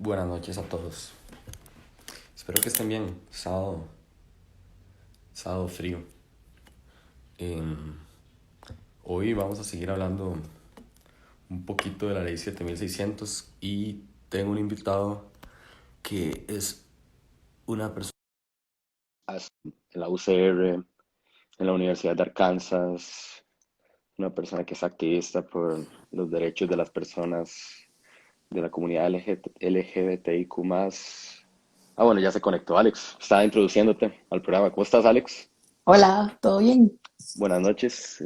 Buenas noches a todos. Espero que estén bien. Sábado frío. Em, Hoy vamos a seguir hablando un poquito de la ley 7600 y tengo un invitado que es una persona en la UCR, en la Universidad de Arkansas, una persona que es activista por los derechos de las personas de la comunidad LGBTIQ+. Ah, bueno, ya se conectó Alex. Estaba introduciéndote al programa. ¿Cómo estás, Alex? Hola, ¿todo bien? Buenas noches.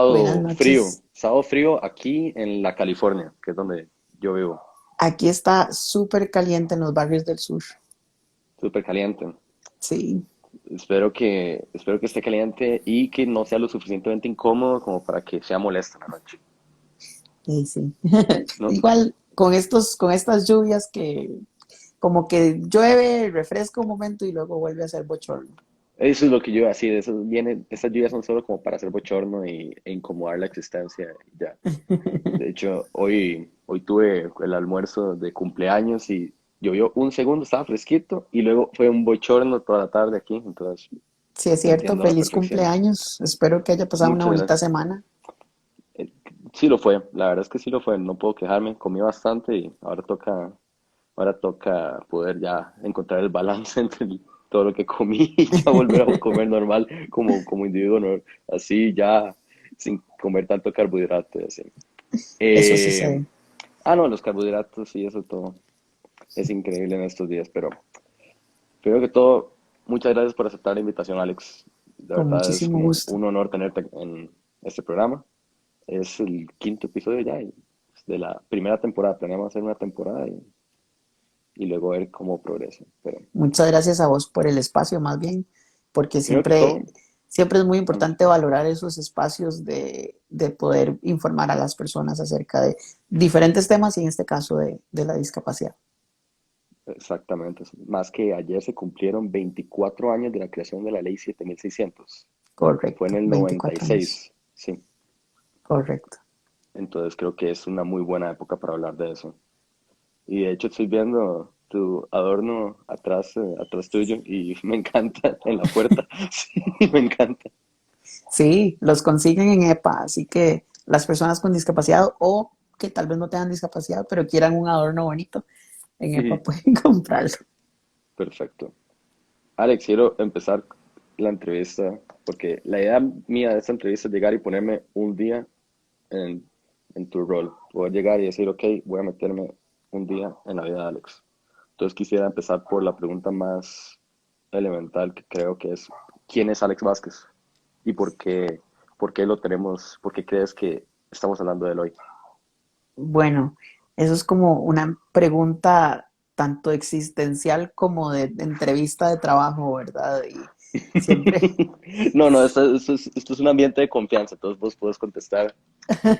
Buenas noches. Sábado frío aquí en la California, que es donde yo vivo. Aquí está súper caliente en los barrios del sur. Súper caliente. Sí, Espero que esté caliente y que no sea lo suficientemente incómodo como para que sea molesto en la noche, sí, sí. ¿no? Igual con estas lluvias que como que llueve, refresca un momento y luego vuelve a ser bochorno. Eso es lo que yo así de eso viene, estas lluvias son solo como para hacer bochorno e incomodar la existencia y ya. De hecho, hoy tuve el almuerzo de cumpleaños y llovió un segundo, estaba fresquito y luego fue un bochorno toda la tarde aquí, entonces Sí, es te cierto, entiendo a la feliz perfección. cumpleaños. Espero que haya pasado una Muchas bonita gracias. semana. Eh, Sí lo fue, la verdad es que sí lo fue, no puedo quejarme, comí bastante y ahora toca poder ya encontrar el balance entre todo lo que comí y ya volver a comer normal como individuo, así ya sin comer tanto carbohidrato y así. Eso sí Eh, sé. no, los carbohidratos y eso todo es increíble en estos días, pero primero que todo, muchas gracias por aceptar la invitación, Alex. De Con verdad es muchísimo como gusto. un honor tenerte en este programa. Es el quinto episodio ya de la primera temporada. Planeamos hacer una temporada y luego ver cómo progresa. Pero Muchas gracias a vos por el espacio, más bien, porque primero que todo, siempre es muy ah, importante valorar esos espacios de poder informar a las personas acerca de diferentes temas y en este caso de la discapacidad. exactamente. Más que ayer se cumplieron 24 años de la creación de la ley 7600. Fue en Correcto, el 24 años. 96, sí. Correcto. Entonces creo que es una muy buena época para hablar de eso. Y de hecho estoy viendo tu adorno atrás tuyo y me encanta en la puerta. Sí, me encanta. Sí, los consiguen en EPA, así que las personas con discapacidad o que tal vez no tengan discapacidad, pero quieran un adorno bonito, en EPA Sí, pueden comprarlo. perfecto. Alex, quiero empezar la entrevista porque la idea mía de esta entrevista es llegar y ponerme un día en, en tu rol. Poder llegar y decir, ok, voy a meterme un día en la vida de Alex. Entonces quisiera empezar por la pregunta más elemental que creo que es, ¿quién es Alex Vázquez? ¿Y por qué lo tenemos, por qué crees que estamos hablando de él hoy? Bueno, eso es como una pregunta tanto existencial como de entrevista de trabajo, ¿verdad? Y siempre, No, no, esto es un ambiente de confianza, entonces vos podés contestar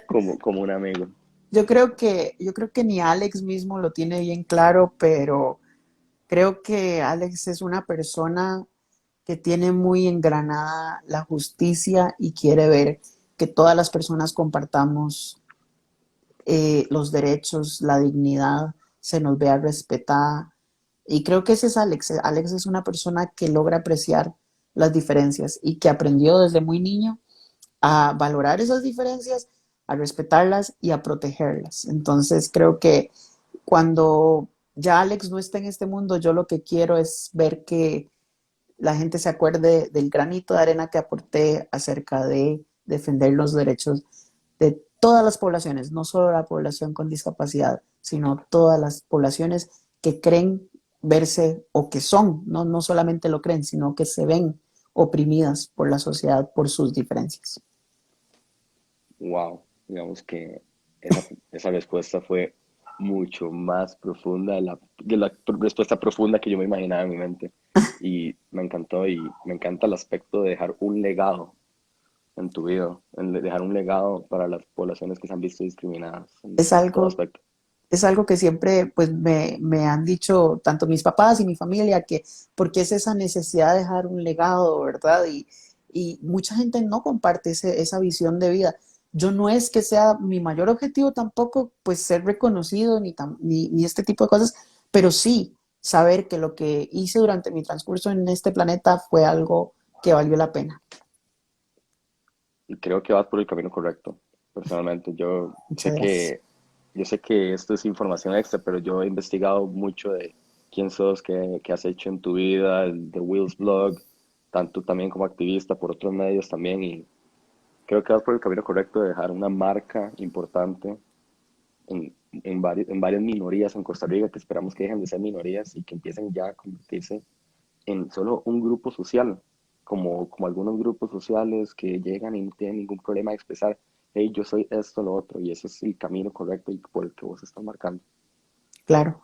como un amigo. yo creo que ni Alex mismo lo tiene bien claro, pero creo que Alex es una persona que tiene muy engranada la justicia y quiere ver que todas las personas compartamos los derechos, la dignidad, se nos vea respetada. Y creo que ese es Alex. Alex es una persona que logra apreciar las diferencias y que aprendió desde muy niño a valorar esas diferencias, a respetarlas y a protegerlas. Entonces creo que cuando ya Alex no está en este mundo, yo lo que quiero es ver que la gente se acuerde del granito de arena que aporté acerca de defender los derechos de todas las poblaciones, no solo la población con discapacidad, sino todas las poblaciones que creen verse o que son, no solamente lo creen, sino que se ven oprimidas por la sociedad por sus diferencias. Wow, digamos que esa respuesta fue mucho más profunda de la respuesta profunda que yo me imaginaba en mi mente. Y me encantó y me encanta el aspecto de dejar un legado en tu vida, dejar un legado para las poblaciones que se han visto discriminadas Es en todo algo aspecto. es algo que siempre pues me han dicho tanto mis papás y mi familia que porque es esa necesidad de dejar un legado, ¿verdad? Y mucha gente no comparte esa visión de vida. Yo no es que sea mi mayor objetivo tampoco pues ser reconocido ni este tipo de cosas, pero sí saber que lo que hice durante mi transcurso en este planeta fue algo que valió la pena. Y creo que vas por el camino correcto. Personalmente, Muchas gracias. yo sé que esto es información extra, pero yo he investigado mucho de quién sos, qué has hecho en tu vida, el The Wheels Blog, tanto también como activista por otros medios también, y creo que vas por el camino correcto de dejar una marca importante en varias minorías en Costa Rica, que esperamos que dejen de ser minorías y que empiecen ya a convertirse en solo un grupo social, como algunos grupos sociales que llegan y no tienen ningún problema de expresar, hey, yo soy esto, lo otro, y ese es el camino correcto y por el que vos estás marcando. Claro,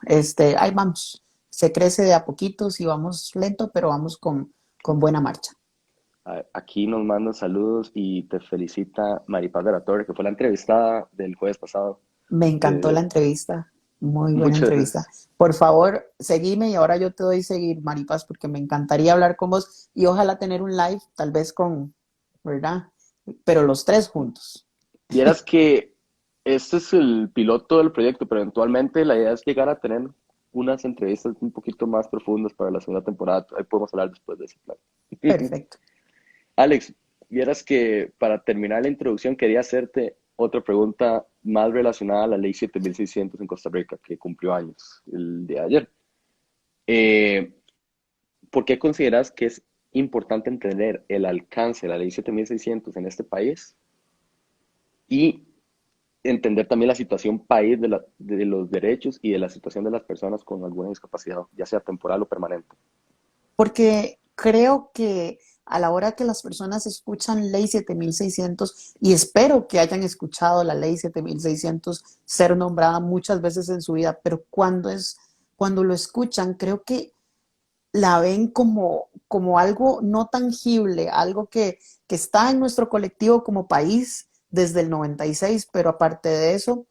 ahí vamos. Se crece de a poquitos y vamos lento, pero vamos con buena marcha. Aquí nos mandan saludos y te felicita Maripaz de la Torre, que fue la entrevistada del jueves pasado. Me encantó la De, entrevista, muy buena entrevista. muchas, Por favor, seguime y ahora yo te doy seguir, Maripaz, porque me encantaría hablar con vos y ojalá tener un live, tal vez ¿verdad? Pero los tres juntos. vieras que este es el piloto del proyecto, pero eventualmente la idea es llegar a tener unas entrevistas un poquito más profundas para la segunda temporada. Ahí podemos hablar después de ese plan. Perfecto. Alex, vieras que para terminar la introducción quería hacerte otra pregunta más relacionada a la ley 7600 en Costa Rica, que cumplió años el día de ayer. Eh, ¿Por qué consideras que es importante entender el alcance de la ley 7600 en este país y entender también la situación país de los derechos y de la situación de las personas con alguna discapacidad, ya sea temporal o permanente? Porque creo que a la hora que las personas escuchan Ley 7600 y espero que hayan escuchado la Ley 7600 ser nombrada muchas veces en su vida, pero cuando lo escuchan, creo que la ven como algo no tangible, algo que está en nuestro colectivo como país desde el 96, pero aparte de eso,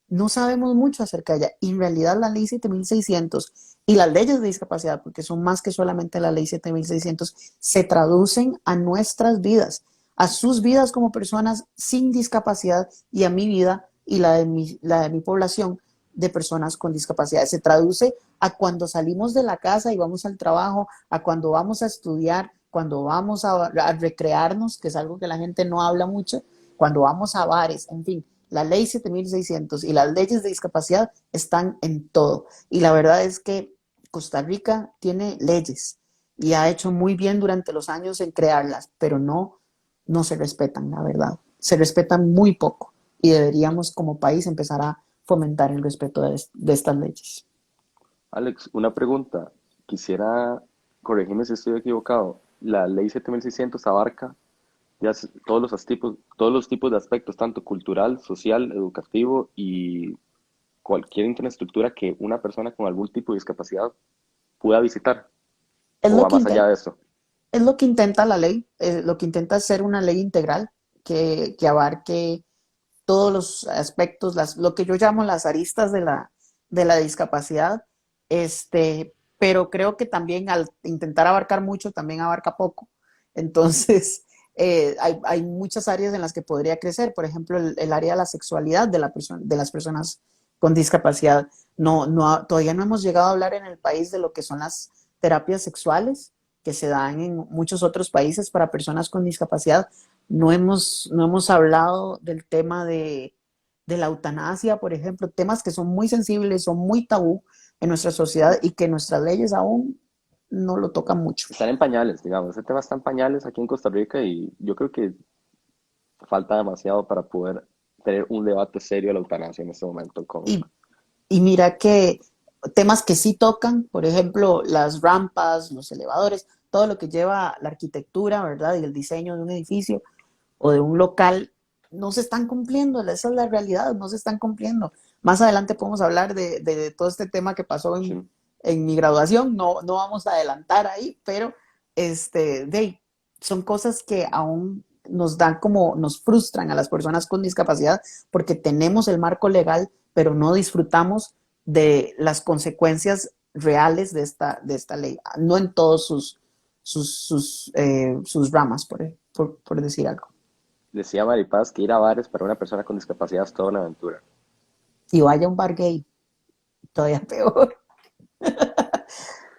no sabemos mucho acerca de ella. Y en realidad la ley 7600 y las leyes de discapacidad, porque son más que solamente la ley 7600, se traducen a nuestras vidas, a sus vidas como personas sin discapacidad y a mi vida y la de mi población de personas con discapacidad. Se traduce a cuando salimos de la casa y vamos al trabajo, a cuando vamos a estudiar, cuando vamos a recrearnos, que es algo que la gente no habla mucho, cuando vamos a bares, en fin, la ley 7600 y las leyes de discapacidad están en todo. Y la verdad es que Costa Rica tiene leyes y ha hecho muy bien durante los años en crearlas, pero no se respetan, la verdad. Se respetan muy poco y deberíamos como país empezar a fomentar el respeto de estas leyes. Alex, una pregunta. Quisiera corregirme si estoy equivocado. La ley 7600 abarca todos los tipos de aspectos, tanto cultural, social, educativo y cualquier infraestructura que una persona con algún tipo de discapacidad pueda visitar. Es ¿O lo va que más allá intenta, de eso? es lo que intenta la ley, lo que intenta es ser una ley integral que abarque todos los aspectos, lo que yo llamo las aristas de la discapacidad, pero creo que también al intentar abarcar mucho, también abarca poco. Entonces, hay muchas áreas en las que podría crecer, por ejemplo, el área de la sexualidad de las personas con discapacidad. Todavía no hemos llegado a hablar en el país de lo que son las terapias sexuales que se dan en muchos otros países para personas con discapacidad. No hemos hablado del tema de la eutanasia, por ejemplo, temas que son muy sensibles, son muy tabú en nuestra sociedad y que nuestras leyes aún no lo tocan mucho. Están en pañales, digamos. Ese tema está en pañales aquí en Costa Rica y yo creo que falta demasiado para poder tener un debate serio de la eutanasia en este momento Y, y mira que temas que sí tocan, por ejemplo, las rampas, los elevadores, todo lo que lleva la arquitectura, ¿verdad? Y el diseño de un edificio o de un local, no se están cumpliendo, esa es la realidad, no se están cumpliendo. Más adelante podemos hablar de todo este tema que pasó sí. en mi graduación, no vamos a adelantar ahí, pero son cosas que aún nos dan como, nos frustran a las personas con discapacidad porque tenemos el marco legal, pero no disfrutamos de las consecuencias reales de esta ley, no en todos sus ramas, por decir algo. Decía Maripaz que ir a bares para una persona con discapacidad es toda una aventura. Y vaya un bar gay, todavía peor.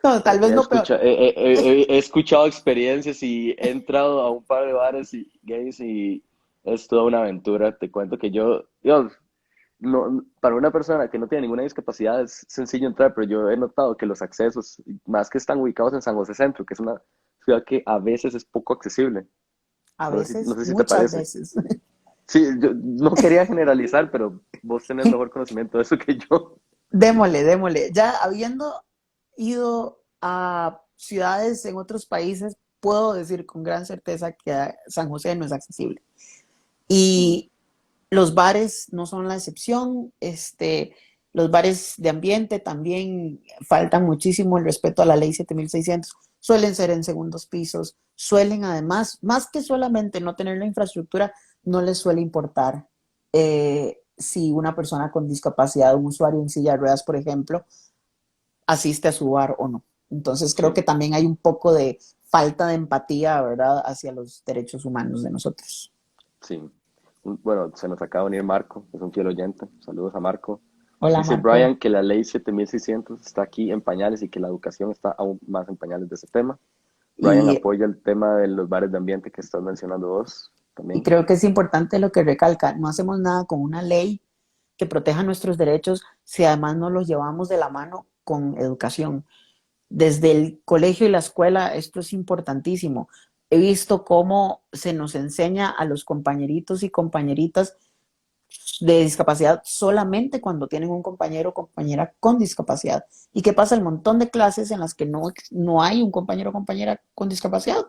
No, tal vez no peor. He escuchado experiencias y he entrado a un par de bares y gays y es toda una aventura. Te cuento que Dios, no, para una persona que no tiene ninguna discapacidad es sencillo entrar, pero yo he notado que los accesos, más que están ubicados en San José Centro, que es una ciudad que a veces es poco accesible. A No veces, sé si te muchas parece. veces. Sí, yo no quería generalizar, pero vos tenés mejor conocimiento de eso que yo. Démosle, démosle. Ya habiendo ido a ciudades en otros países, puedo decir con gran certeza que San José no es accesible. Mm, Y los bares no son la excepción. Los bares de ambiente también faltan muchísimo el respeto a la ley 7600. Suelen ser en segundos pisos. Suelen además, más que solamente no tener la infraestructura, no les suele importar si una persona con discapacidad, un usuario en silla de ruedas, por ejemplo, asiste a su bar o no. Entonces creo sí, que también hay un poco de falta de empatía, ¿verdad?, hacia los derechos humanos de nosotros. sí. Bueno, se nos acaba de unir Marco, es un fiel oyente. Saludos a Marco. Hola, Dice Marco. Brian que la ley 7600 está aquí en pañales y que la educación está aún más en pañales de ese tema. Brian Y, apoya el tema de los bares de ambiente que estás mencionando vos y también. creo que es importante lo que recalca, no hacemos nada con una ley que proteja nuestros derechos si además no los llevamos de la mano con educación. Desde el colegio y la escuela, esto es importantísimo. He visto cómo se nos enseña a los compañeritos y compañeritas de discapacidad solamente cuando tienen un compañero o compañera con discapacidad. ¿Y qué pasa? El montón de clases en las que no hay un compañero o compañera con discapacidad.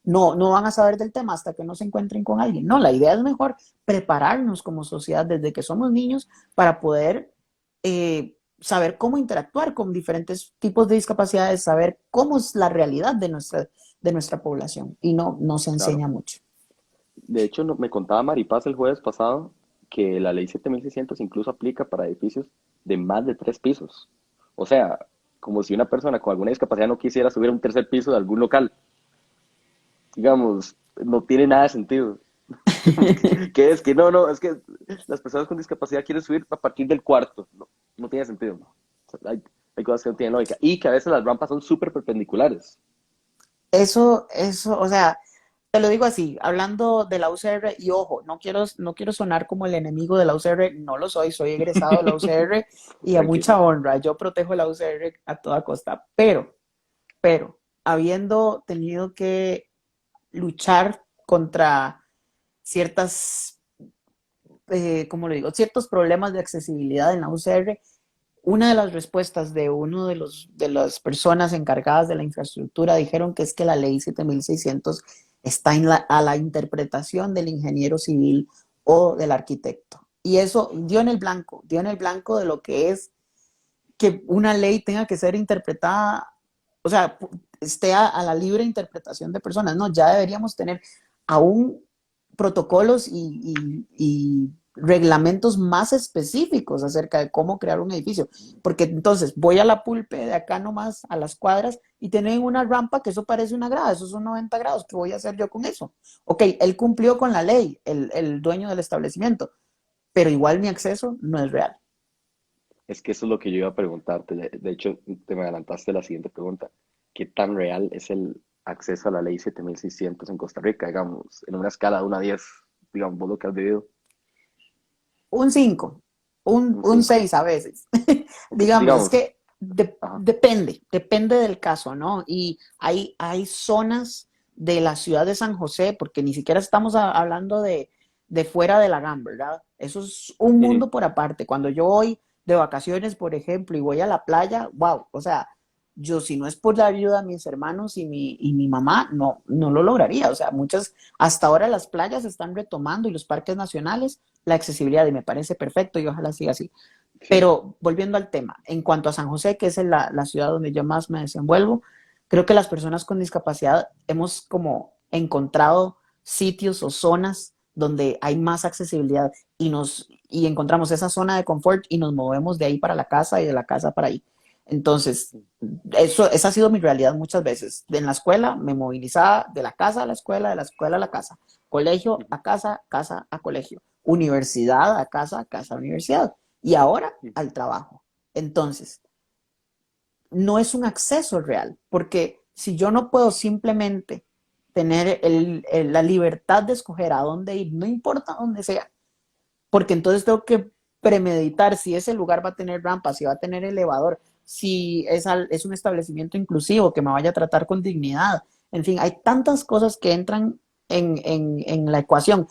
No van a saber del tema hasta que no se encuentren con alguien. No, la idea es mejor prepararnos como sociedad desde que somos niños para poder saber cómo interactuar con diferentes tipos de discapacidades, saber cómo es la realidad de nuestra población. Y no se Claro. enseña mucho. De hecho, me contaba Maripaz el jueves pasado que la ley 7600 incluso aplica para edificios de más de 3 pisos. O sea, como si una persona con alguna discapacidad no quisiera subir a un tercer piso de algún local. Digamos, no tiene nada de sentido. Que es que no, es que las personas con discapacidad quieren subir a partir del cuarto. No, no tiene sentido. ¿No? O sea, hay cosas que no tienen lógica. Y que a veces las rampas son súper perpendiculares. O sea, te lo digo así, hablando de la UCR, y ojo, no quiero sonar como el enemigo de la UCR, no lo soy, soy egresado de la UCR y a Tranquilo. mucha honra, yo protejo la UCR a toda costa, pero, habiendo tenido que luchar contra ciertas, ¿cómo lo digo?, ciertos problemas de accesibilidad en la UCR, una de las respuestas de uno de las personas encargadas de la infraestructura dijeron que es que la ley 7600 está a la interpretación del ingeniero civil o del arquitecto. Y eso dio en el blanco de lo que es que una ley tenga que ser interpretada, o sea, esté a la libre interpretación de personas. No, ya deberíamos tener aún protocolos y reglamentos más específicos acerca de cómo crear un edificio. Porque entonces voy a la pulpe de acá nomás, a las cuadras, y tienen una rampa que eso parece una grada, eso son 90 grados. ¿Qué voy a hacer yo con eso? Ok, él cumplió con la ley, el dueño del establecimiento, pero igual mi acceso no es real. Es que eso es lo que yo iba a preguntarte. De hecho, te me adelantaste la siguiente pregunta. ¿Qué tan real es el acceso a la ley 7600 en Costa Rica? Digamos, en una escala de 1 a 10, digamos, vos lo que has vivido, Un 5, un, un un 5. 6 a veces. Ok, Digamos, es digamos, que ajá, depende del caso, ¿no? Y hay zonas de la ciudad de San José, porque ni siquiera estamos hablando de fuera de la GAM, ¿verdad? Eso es un ujú, mundo por aparte. Cuando yo voy de vacaciones, por ejemplo, y voy a la playa, wow, o sea, yo si no es por la ayuda de mis hermanos y mi mamá, no lo lograría. O sea, hasta ahora las playas están retomando y los parques nacionales la accesibilidad y me parece perfecto y ojalá siga así. sí, Pero volviendo al tema, en cuanto a San José, que es la ciudad donde yo más me desenvuelvo, creo que las personas con discapacidad hemos como encontrado sitios o zonas donde hay más accesibilidad y encontramos esa zona de confort y nos movemos de ahí para la casa y de la casa para ahí. Entonces, esa ha sido mi realidad muchas veces. En la escuela me movilizaba de la casa a la escuela, de la escuela a la casa, colegio ujú, a casa, casa a colegio, universidad a casa, casa a universidad y ahora ujú. al trabajo. Entonces, no es un acceso real, porque si yo no puedo simplemente tener la libertad de escoger a dónde ir, no importa dónde sea, porque entonces tengo que premeditar si ese lugar va a tener rampa, si va a tener elevador, si es un establecimiento inclusivo, que me vaya a tratar con dignidad. En fin, hay tantas cosas que entran en la ecuación.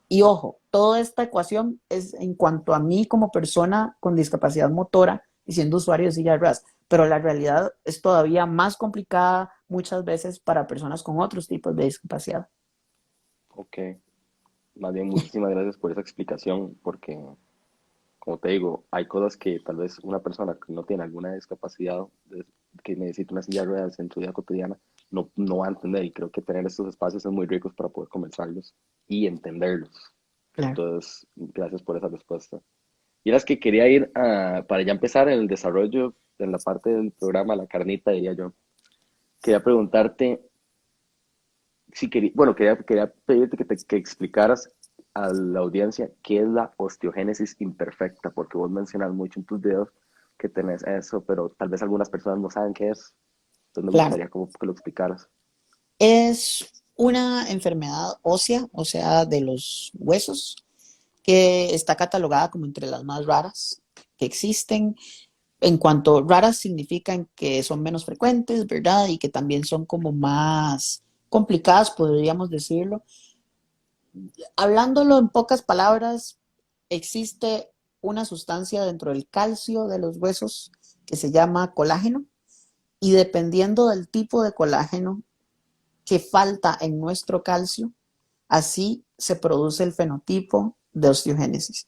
Y ojo, toda esta ecuación es en cuanto a mí como persona con discapacidad motora y siendo usuario de silla de ruedas, pero la realidad es todavía más complicada muchas veces para personas con otros tipos de discapacidad. Ok, más bien muchísimas gracias por esa explicación, porque como te digo, hay cosas que tal vez una persona que no tiene alguna discapacidad, que necesita una silla de ruedas en su vida cotidiana, no va a entender. Y creo que tener estos espacios es muy ricos para poder conversarlos y entenderlos. Claro. Entonces, gracias por esa respuesta. Y las que quería ir para ya empezar en el desarrollo, en la parte del programa, la carnita, diría yo. Quería preguntarte si quería, bueno, quería pedirte que explicaras a la audiencia qué es la osteogénesis imperfecta, porque vos mencionas mucho en tus videos que tenés eso, pero tal vez algunas personas no saben qué es. Entonces me Claro, gustaría como que lo explicaras. es una enfermedad ósea, o sea, de los huesos, que está catalogada como entre las más raras que existen. En cuanto raras significan que son menos frecuentes, ¿verdad? Y que también son como más complicadas, podríamos decirlo. Hablándolo en pocas palabras, existe una sustancia dentro del calcio de los huesos que se llama colágeno y dependiendo del tipo de colágeno que falta en nuestro calcio, así se produce el fenotipo de osteogénesis.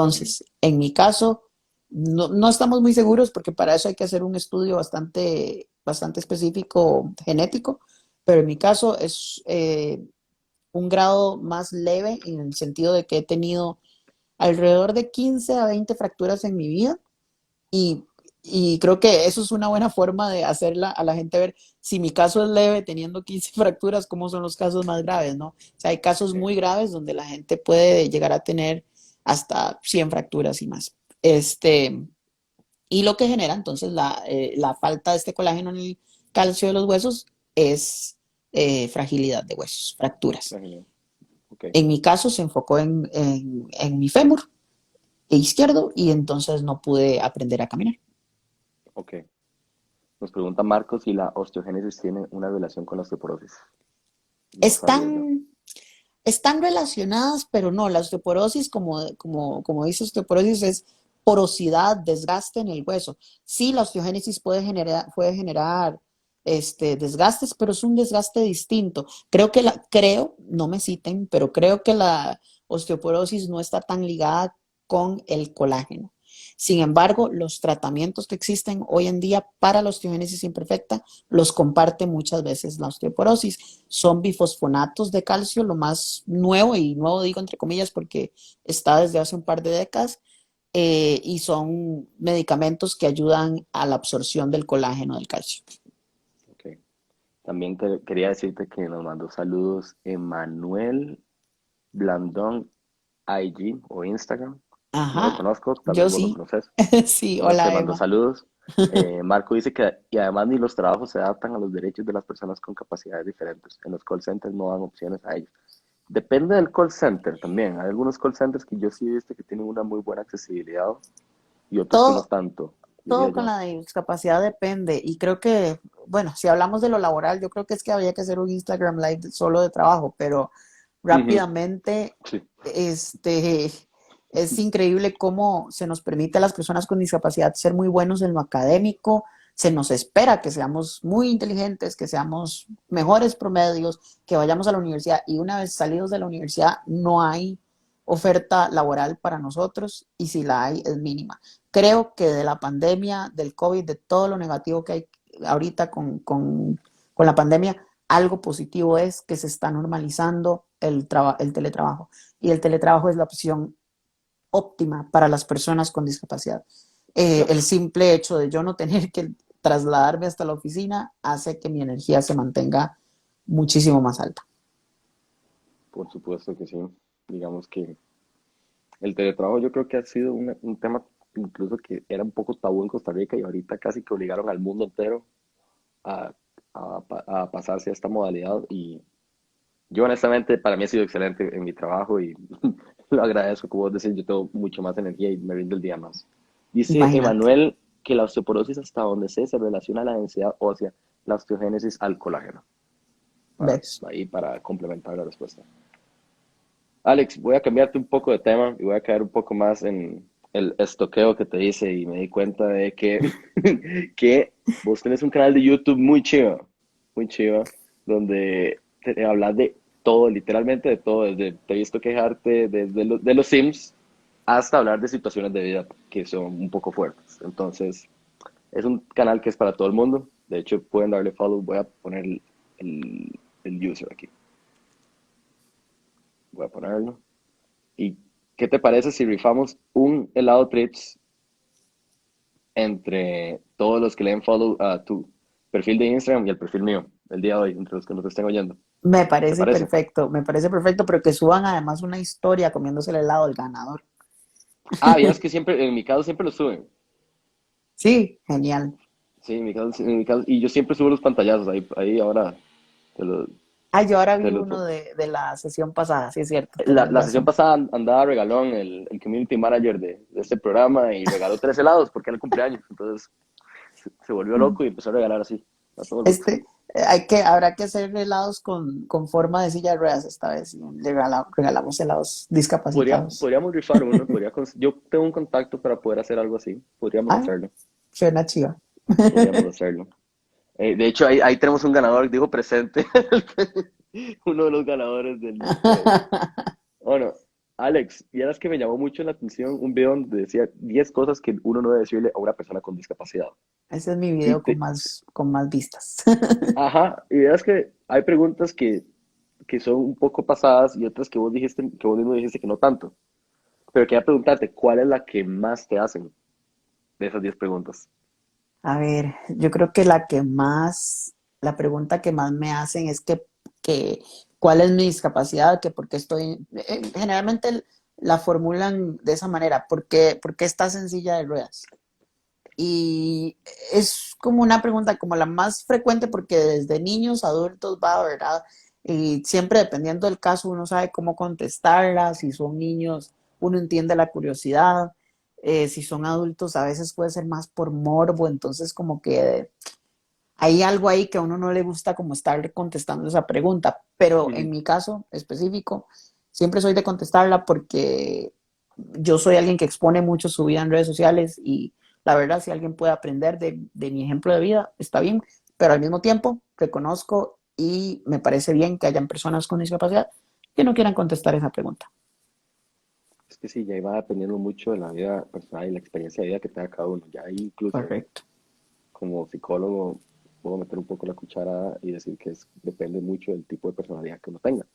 Ujú. Entonces, en mi caso, no estamos muy seguros porque para eso hay que hacer un estudio bastante específico genético, pero en mi caso es un grado más leve en el sentido de que he tenido alrededor de 15 a 20 fracturas en mi vida y, y creo que eso es una buena forma de hacerla a la gente ver si mi caso es leve teniendo 15 fracturas, cómo son los casos más graves, ¿no? O sea, hay casos Sí, muy graves donde la gente puede llegar a tener hasta 100 fracturas y más. Este, y lo que genera entonces la falta de este colágeno en el calcio de los huesos es fragilidad de huesos, fracturas. imagino. Ok, En mi caso se enfocó en mi fémur izquierdo y entonces no pude aprender a caminar. ok. Nos pregunta Marcos si la osteogénesis tiene una relación con la osteoporosis. No sabía yo. Están, están relacionadas, pero no, la osteoporosis, como dice osteoporosis, es porosidad, desgaste en el hueso. Sí, la osteogénesis puede generar desgastes, pero es un desgaste distinto. Creo, no me citen, pero creo que la osteoporosis no está tan ligada con el colágeno. Sin embargo, los tratamientos que existen hoy en día para la osteogénesis imperfecta los comparte muchas veces la osteoporosis. Son bifosfonatos de calcio, lo más nuevo, y nuevo digo entre comillas porque está desde hace un par de décadas, y son medicamentos que ayudan a la absorción del colágeno del calcio. Ok. También quería decirte que nos mandó saludos Emanuel Blandón IG o Instagram. No lo Ajá, conozco, tal vez yo vos lo sí. conoces. Sí, Bueno, te hola mando Emma. saludos. Marco dice que, y además ni los trabajos se adaptan a los derechos de las personas con capacidades diferentes. En los call centers no dan opciones a ellos. Depende del call center también. Hay algunos call centers que yo sí he visto que tienen una muy buena accesibilidad y otros que no Todo, tanto, diría todo con yo. la discapacidad depende y creo que, bueno, si hablamos de lo laboral, yo creo que es que habría que hacer un Instagram Live solo de trabajo, pero Ujú. rápidamente, Sí, este, es increíble cómo se nos permite a las personas con discapacidad ser muy buenos en lo académico, se nos espera que seamos muy inteligentes, que seamos mejores promedios, que vayamos a la universidad y una vez salidos de la universidad no hay oferta laboral para nosotros y si la hay es mínima. Creo que de la pandemia, del COVID, de todo lo negativo que hay ahorita con la pandemia, algo positivo es que se está normalizando el teletrabajo. Y el teletrabajo es la opción óptima para las personas con discapacidad. claro, El simple hecho de yo no tener que trasladarme hasta la oficina hace que mi energía se mantenga muchísimo más alta. por supuesto que sí. Digamos que el teletrabajo yo creo que ha sido un tema incluso que era un poco tabú en Costa Rica y ahorita casi que obligaron al mundo entero a, a pasarse a esta modalidad y yo honestamente para mí ha sido excelente en mi trabajo y lo agradezco, como vos decís, yo tengo mucho más energía y me rinde el día más. Dice Imagínate. Emanuel que la osteoporosis hasta donde se relaciona a la densidad ósea, la osteogénesis al colágeno, para, ¿Ves? ahí para complementar la respuesta. Alex, voy a cambiarte un poco de tema y voy a caer un poco más en el estoqueo que te hice y me di cuenta de que, que vos tenés un canal de YouTube muy chivo, donde hablas de todo, literalmente de todo, desde te he visto quejarte desde de los Sims hasta hablar de situaciones de vida que son un poco fuertes. Entonces, es un canal que es para todo el mundo. De hecho, pueden darle follow. Voy a poner el user aquí. Voy a ponerlo. ¿Y qué te parece si rifamos un helado Trips entre todos los que le den follow a tu perfil de Instagram y el perfil mío el día de hoy, entre los que nos estén oyendo? ¿Te parece? Me parece perfecto, pero que suban además una historia comiéndose el helado del ganador. Ah, vieras que siempre, en mi caso siempre lo suben. Sí, genial. Sí, en mi caso, y yo siempre subo los pantallazos, ahí ahora te lo, Ah, yo ahora te vi lo- uno de la sesión pasada, sí es cierto, La, tenés la sesión razón. pasada andaba regalón el community manager de este programa y regaló 3 helados porque era el cumpleaños. Entonces se volvió loco y empezó a regalar así a todo el mundo. Habrá que hacer helados con forma de silla de ruedas esta vez. Y regalamos helados discapacitados. Podríamos rifar uno, yo tengo un contacto para poder hacer algo así. Ah, suena chiva. Podríamos hacerlo. De hecho, ahí tenemos un ganador, digo presente, uno de los ganadores del de hoy. Bueno, Alex, y era que me llamó mucho la atención un video donde decía 10 cosas que uno no debe decirle a una persona con discapacidad. Ese es mi Y video te, con más vistas. ajá, y es que hay preguntas que son un poco pasadas y otras que vos mismo dijiste que no tanto. Pero quería preguntarte, ¿cuál es la que más te hacen de esas 10 preguntas? A ver, yo creo que la pregunta que más me hacen es que ¿cuál es mi discapacidad? Que por qué estoy, generalmente la formulan de esa manera, por qué estás en silla de ruedas? Y es como una pregunta como la más frecuente porque desde niños, adultos va, ¿verdad? Y siempre dependiendo del caso uno sabe cómo contestarla, si son niños uno entiende la curiosidad, si son adultos a veces puede ser más por morbo, entonces como que hay algo ahí que a uno no le gusta como estar contestando esa pregunta, pero en Ujú. mi caso específico siempre soy de contestarla porque yo soy alguien que expone mucho su vida en redes sociales y la verdad si alguien puede aprender de mi ejemplo de vida está bien, pero al mismo tiempo reconozco y me parece bien que hayan personas con discapacidad que no quieran contestar esa pregunta. Es que sí, ya va dependiendo mucho de la vida personal y la experiencia de vida que tenga cada uno. Ya ahí incluso Correcto. como psicólogo puedo meter un poco la cuchara y decir que depende mucho del tipo de personalidad que uno tenga.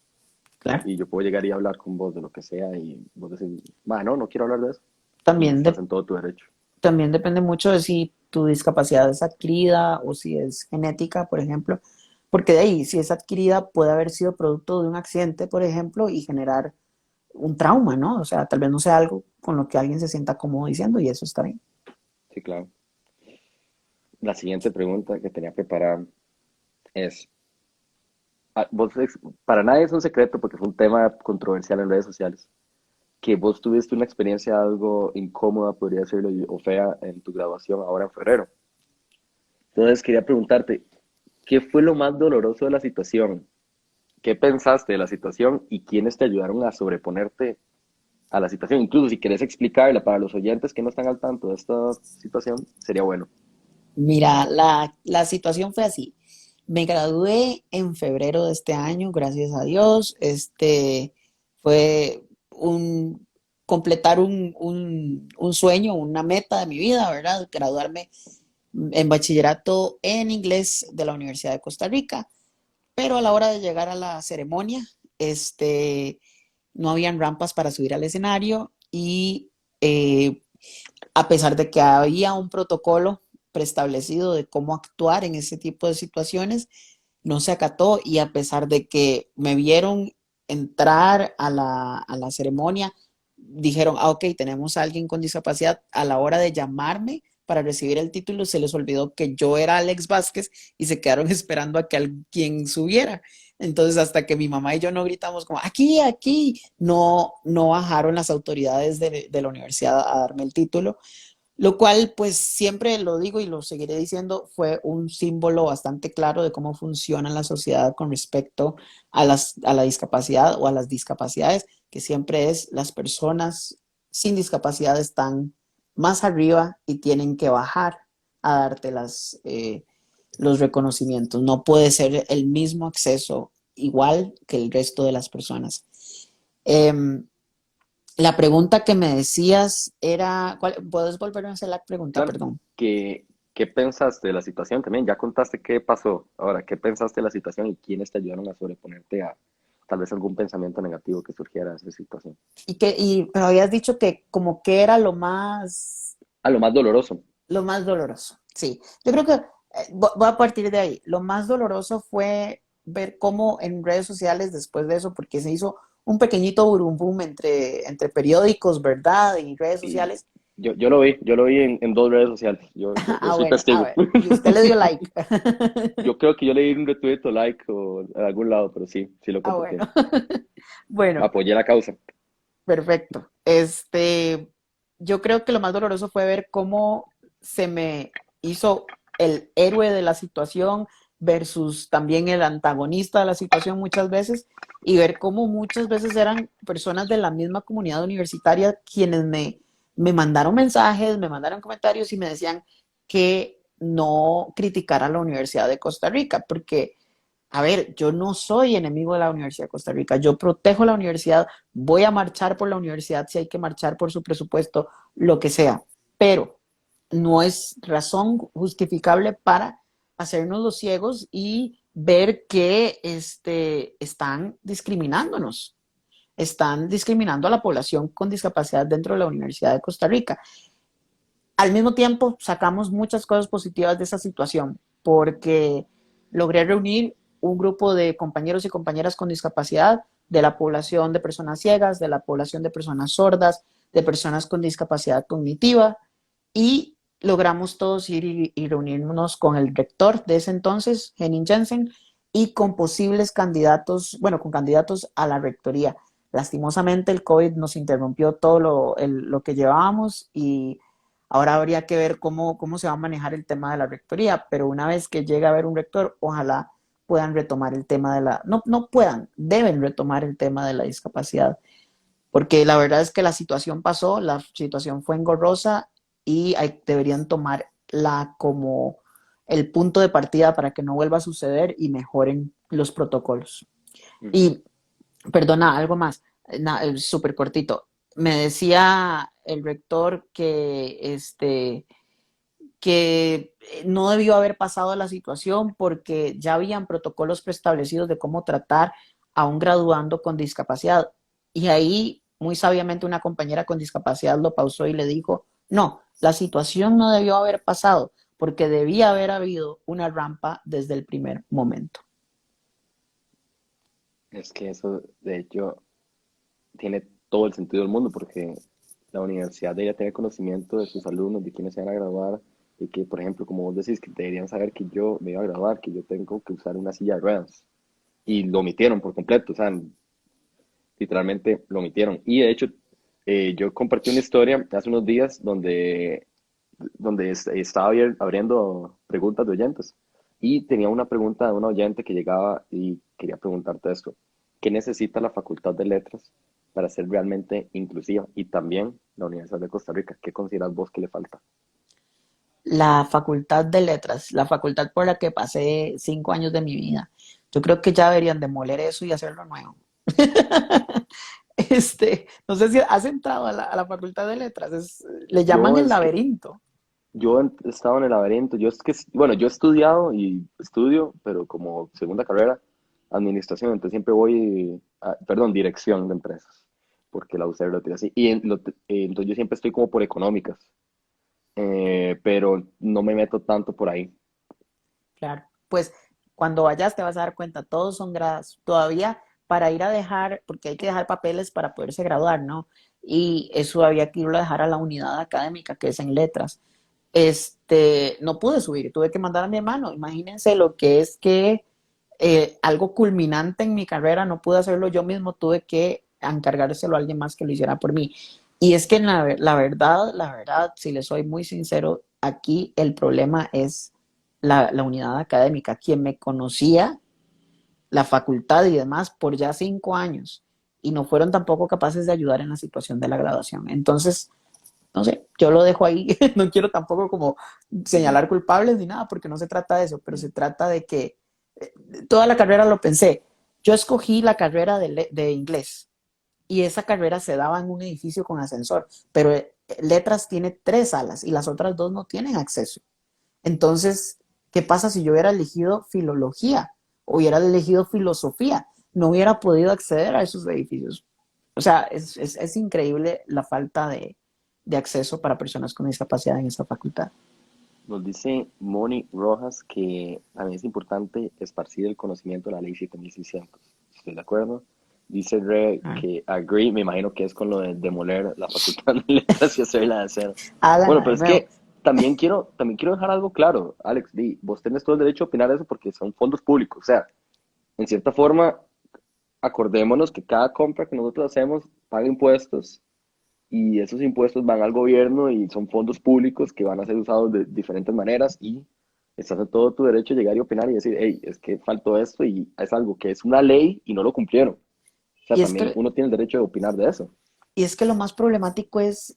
Claro. Y yo puedo llegar y hablar con vos de lo que sea y vos decís, no, no quiero hablar de eso. Y También, estás de- en todo tu derecho. también depende mucho de si tu discapacidad es adquirida o si es genética, por ejemplo, porque de ahí, si es adquirida, puede haber sido producto de un accidente, por ejemplo, y generar un trauma, ¿no? O sea, tal vez no sea algo con lo que alguien se sienta cómodo diciendo y eso está bien. Sí, claro. La siguiente pregunta que tenía preparada es, para nadie es un secreto porque fue un tema controversial en redes sociales, que vos tuviste una experiencia algo incómoda, podría decirlo, o fea en tu graduación ahora en febrero. Entonces quería preguntarte, ¿qué fue lo más doloroso de la situación? ¿Qué pensaste de la situación y quiénes te ayudaron a sobreponerte a la situación? Incluso si querés explicarla para los oyentes que no están al tanto de esta situación, sería bueno. Mira, la situación fue así. Me gradué en febrero de este año, gracias a Dios. Fue completar un sueño, una meta de mi vida, ¿verdad? Graduarme en bachillerato en inglés de la Universidad de Costa Rica. Pero a la hora de llegar a la ceremonia, no habían rampas para subir al escenario y eh, a pesar de que había un protocolo preestablecido de cómo actuar en ese tipo de situaciones, no se acató y a pesar de que me vieron entrar a la ceremonia, dijeron, ah, ok, tenemos a alguien con discapacidad, a la hora de llamarme para recibir el título, se les olvidó que yo era Alex Vázquez y se quedaron esperando a que alguien subiera. Entonces, hasta que mi mamá y yo no gritamos como, aquí, aquí, no bajaron las autoridades de la universidad a darme el título, lo cual, pues siempre lo digo y lo seguiré diciendo, fue un símbolo bastante claro de cómo funciona la sociedad con respecto a la discapacidad o a las discapacidades, que siempre es las personas sin discapacidad están más arriba y tienen que bajar a darte los reconocimientos. No puede ser el mismo acceso igual que el resto de las personas. Em, la pregunta que me decías era, ¿puedes volver a hacer la pregunta? Claro, Perdón. ¿qué pensaste de la situación también? Ya contaste qué pasó. Ahora, ¿qué pensaste de la situación y quiénes te ayudaron a sobreponerte a tal vez algún pensamiento negativo que surgiera de esa situación? Y me habías dicho que como que era A lo más doloroso. lo más doloroso. Sí, yo creo que voy a partir de ahí. Lo más doloroso fue ver cómo en redes sociales después de eso, porque se hizo un pequeñito burumbum entre periódicos, ¿verdad? Y redes Y sociales. yo lo vi en dos redes sociales. Yo Ah, soy bueno, a testigo. ver, y usted le dio like. Yo creo que yo le di un retweet o like o en algún lado, pero sí, sí lo Ah, compartí. bueno. Bueno, Apoyé la causa. perfecto. Yo creo que lo más doloroso fue ver cómo se me hizo el héroe de la situación versus también el antagonista de la situación muchas veces y ver cómo muchas veces eran personas de la misma comunidad universitaria quienes me mandaron mensajes, me mandaron comentarios y me decían que no criticara a la Universidad de Costa Rica, porque a ver, yo no soy enemigo de la Universidad de Costa Rica, yo protejo la universidad, voy a marchar por la universidad si hay que marchar por su presupuesto, lo que sea, pero no es razón justificable para hacernos los ciegos y ver que están discriminándonos, están discriminando a la población con discapacidad dentro de la Universidad de Costa Rica. Al mismo tiempo, sacamos muchas cosas positivas de esa situación, porque logré reunir un grupo de compañeros y compañeras con discapacidad de la población de personas ciegas, de la población de personas sordas, de personas con discapacidad cognitiva, y logramos todos ir y reunirnos con el rector de ese entonces, Henning Jensen, y con posibles candidatos, bueno, con candidatos a la rectoría. Lastimosamente el COVID nos interrumpió todo lo que llevábamos y ahora habría que ver cómo se va a manejar el tema de la rectoría, pero una vez que llegue a haber un rector, ojalá puedan retomar el tema de no puedan, deben retomar el tema de la discapacidad, porque la verdad es que la situación pasó, la situación fue engorrosa y deberían tomarla como el punto de partida para que no vuelva a suceder y mejoren los protocolos. Ujú. Y perdona, algo más, súper cortito. Me decía el rector que no debió haber pasado la situación porque ya habían protocolos preestablecidos de cómo tratar a un graduando con discapacidad. Y ahí, muy sabiamente, una compañera con discapacidad lo pausó y le dijo, no, la situación no debió haber pasado porque debía haber habido una rampa desde el primer momento. Es que eso, de hecho, tiene todo el sentido del mundo porque la universidad debería tener conocimiento de sus alumnos, de quiénes se van a graduar y que, por ejemplo, como vos decís, que deberían saber que yo me iba a graduar, que yo tengo que usar una silla de ruedas. Y lo omitieron por completo, o sea, literalmente lo omitieron. Y de hecho, yo compartí una historia hace unos días donde estaba abriendo preguntas de oyentes y tenía una pregunta de una oyente que llegaba y quería preguntarte esto. ¿Qué necesita la Facultad de Letras para ser realmente inclusiva? Y también la Universidad de Costa Rica, ¿qué consideras vos que le falta? La facultad de letras, la facultad por la que pasé 5 años de mi vida. Yo creo que ya deberían demoler eso y hacerlo nuevo. No sé si has entrado a la facultad de letras, le llaman Yo el es que laberinto. yo he estado en el laberinto, yo es que, bueno, yo he estudiado y estudio, pero como segunda carrera, administración, entonces siempre voy, perdón, dirección de empresas, porque la UCR lo tiene así. Entonces yo siempre estoy como por económicas, pero no me meto tanto por ahí. Claro, pues cuando vayas te vas a dar cuenta, todos son gradas. Todavía para ir a dejar, porque hay que dejar papeles para poderse graduar, ¿no? Y eso había que irlo a dejar a la unidad académica, que es en letras. No pude subir, tuve que mandar a mi hermano. Imagínense lo que es que algo culminante en mi carrera, no pude hacerlo yo mismo, tuve que encargárselo a alguien más que lo hiciera por mí. Y es que la verdad, si le soy muy sincero, aquí el problema es la unidad académica, quien me conocía, la facultad y demás, por ya 5 años, y no fueron tampoco capaces de ayudar en la situación de la graduación. Entonces, no sé, yo lo dejo ahí, no quiero tampoco como Ujú. señalar culpables ni nada, porque no se trata de eso, pero se trata de que toda la carrera lo pensé. Yo escogí la carrera de inglés y esa carrera se daba en un edificio con ascensor, pero letras tiene 3 salas y las otras dos no tienen acceso. Entonces, ¿qué pasa si yo hubiera elegido filología o hubiera elegido filosofía? No hubiera podido acceder a esos edificios. O sea, es increíble la falta de acceso para personas con discapacidad en esta facultad. Nos dice Moni Rojas que también es importante esparcir el conocimiento de la ley 7600. ¿Estoy de acuerdo? Dice Re Ah, que agree, me imagino que es con lo de demoler la facultad de letras y hacerla de cero. Bueno, háganla pero de es nuevo. que también quiero dejar algo claro, Alex. Vos tenés todo el derecho a opinar eso porque son fondos públicos. O sea, en cierta forma, acordémonos que cada compra que nosotros hacemos paga impuestos y esos impuestos van al gobierno y son fondos públicos que van a ser usados de diferentes maneras y estás en todo tu derecho a llegar y opinar y decir, hey, es que faltó esto y es algo que es una ley y no lo cumplieron. O sea, Y es también que, uno tiene el derecho de opinar de eso. y es que lo más problemático es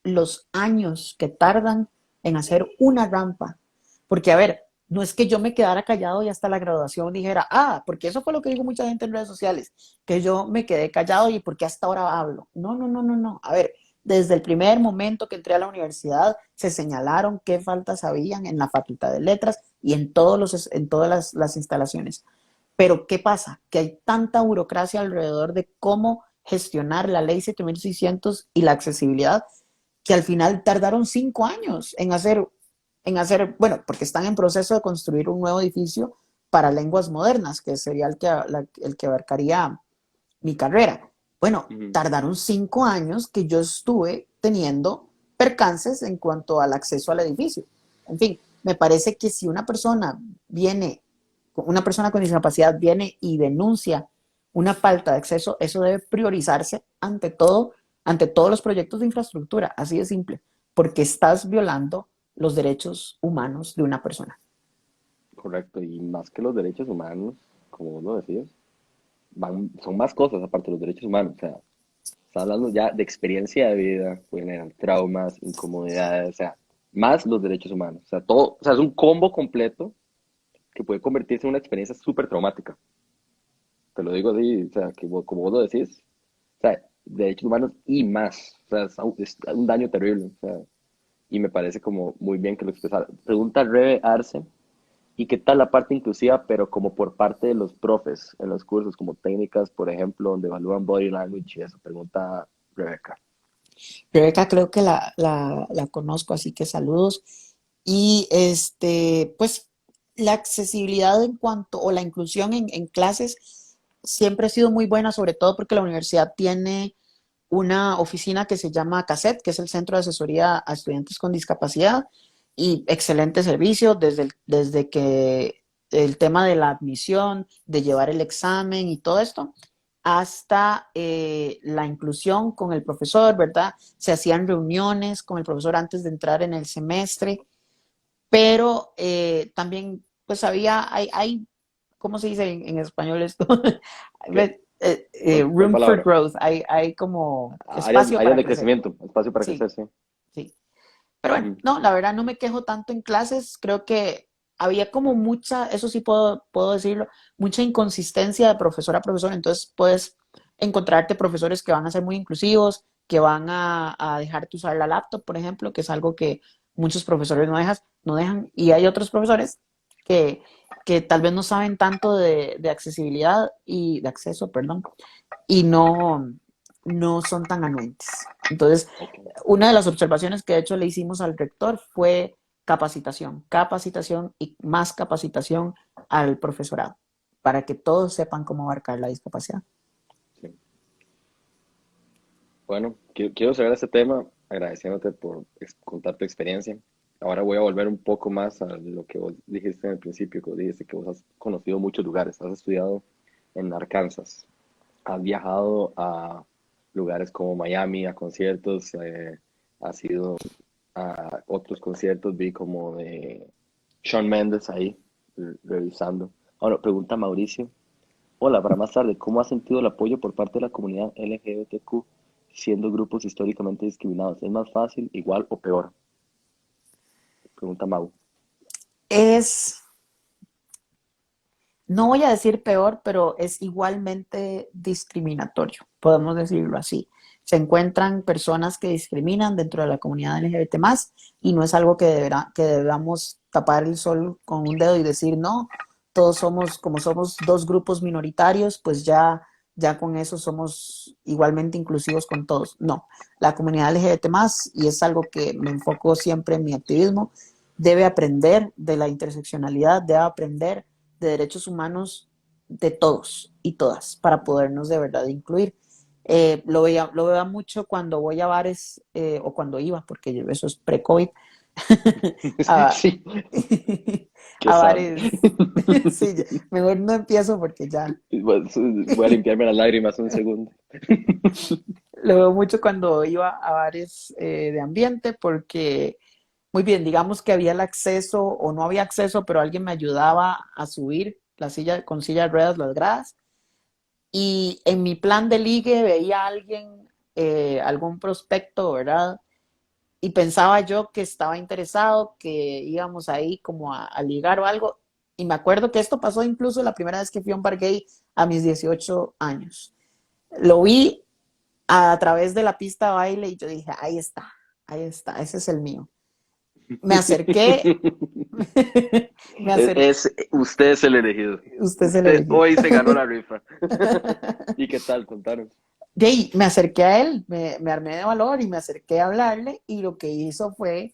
los años que tardan en hacer una rampa. Porque, a ver, no es que yo me quedara callado y hasta la graduación dijera, porque eso fue lo que dijo mucha gente en redes sociales, que yo me quedé callado y porque hasta ahora hablo. No, no, no, no, no. A ver, desde el primer momento que entré a la universidad se señalaron qué faltas habían en la Facultad de Letras y en todas las instalaciones. Pero ¿qué pasa? Que hay tanta burocracia alrededor de cómo gestionar la ley 7600 y la accesibilidad que al final tardaron 5 años bueno, porque están en proceso de construir un nuevo edificio para lenguas modernas, que sería el que abarcaría mi carrera. Bueno, Ujú. tardaron 5 años que yo estuve teniendo percances en cuanto al acceso al edificio. En fin, me parece que si una persona con discapacidad viene y denuncia una falta de acceso, eso debe priorizarse ante todos los proyectos de infraestructura, así de simple, porque estás violando los derechos humanos de una persona. Correcto, y más que los derechos humanos, como vos lo decías, son más cosas aparte de los derechos humanos. O sea, está hablando ya de experiencia de vida, pueden haber traumas, incomodidades, o sea, más los derechos humanos. O sea, todo, o sea, es un combo completo que puede convertirse en una experiencia súper traumática. Te lo digo así, o sea, que como vos lo decís, o sea, derechos humanos y más. O sea, es un daño terrible. O sea, y me parece como muy bien que lo expresara. Pregunta Rebe Arce, ¿y qué tal la parte inclusiva, pero como por parte de los profes en los cursos, como técnicas, por ejemplo, donde evalúan body language y eso? Pregunta Rebeca. Rebeca creo que la conozco, así que saludos. Y pues la accesibilidad o la inclusión en clases siempre ha sido muy buena, sobre todo porque la universidad tiene una oficina que se llama CASET, que es el Centro de Asesoría a Estudiantes con Discapacidad, y excelente servicio desde que el tema de la admisión, de llevar el examen y todo esto, hasta la inclusión con el profesor, ¿verdad? Se hacían reuniones con el profesor antes de entrar en el semestre, pero también, pues ¿cómo se dice en español esto? ¿Qué? ¿Cuál Room for palabra? growth, hay como Áreas, espacio áreas para de crecer. crecimiento, espacio para Sí, crecer, sí. sí. Pero bueno, Ujú. no, la verdad no me quejo tanto en clases, creo que había como mucha, eso sí puedo decirlo, mucha inconsistencia de profesor a profesor, entonces puedes encontrarte profesores que van a ser muy inclusivos, que van a dejarte usar la laptop, por ejemplo, que es algo que muchos profesores no dejan, y hay otros profesores que, que tal vez no saben tanto de accesibilidad y de acceso, perdón, y no son tan anuentes. Entonces, Ok. una de las observaciones que de hecho le hicimos al rector fue capacitación y más capacitación al profesorado. para que todos sepan cómo abarcar la discapacidad. Sí. Bueno, quiero cerrar este tema agradeciéndote por contar tu experiencia. Ahora voy a volver un poco más a lo que vos dijiste en el principio, que vos dijiste que vos has conocido muchos lugares, has estudiado en Arkansas, has viajado a lugares como Miami, a conciertos, has ido a otros conciertos, vi como de Shawn Mendes ahí, revisando. Ahora, pregunta Mauricio. Hola, para más tarde, ¿cómo has sentido el apoyo por parte de la comunidad LGBTQ siendo grupos históricamente discriminados? ¿Es más fácil, igual o peor? Pregunta Mau. Es, no voy a decir peor, pero es igualmente discriminatorio, podemos decirlo así. Se encuentran personas que discriminan dentro de la comunidad LGBT más y no es algo que debamos tapar el sol con un dedo y decir no, todos somos, como somos dos grupos minoritarios, pues ya con eso somos igualmente inclusivos con todos. No, la comunidad LGBT más, y es algo que me enfoco siempre en mi activismo, debe aprender de la interseccionalidad, debe aprender de derechos humanos de todos y todas para podernos de verdad incluir. Lo veo mucho cuando voy a bares o cuando iba, porque eso es pre-COVID, a, Sí, qué a sad. bares. Sí, mejor no empiezo porque ya. Voy a limpiarme las lágrimas un segundo. Lo veo mucho cuando iba a bares de ambiente porque, muy bien, digamos que había el acceso o no había acceso, pero alguien me ayudaba a subir la silla con silla de ruedas, las gradas. Y en mi plan de ligue veía a alguien, algún prospecto, ¿verdad? Y pensaba yo que estaba interesado, que íbamos ahí como a ligar o algo. Y me acuerdo que esto pasó incluso la primera vez que fui a un bar gay a mis 18 años. Lo vi a través de la pista de baile y yo dije, ahí está, ese es el mío. Me acerqué, me acerqué, Usted es el elegido. usted se lo Usted elegido. hoy se ganó la rifa. ¿Y qué tal? Contanos. De ahí me acerqué a él, me armé de valor y me acerqué a hablarle y lo que hizo fue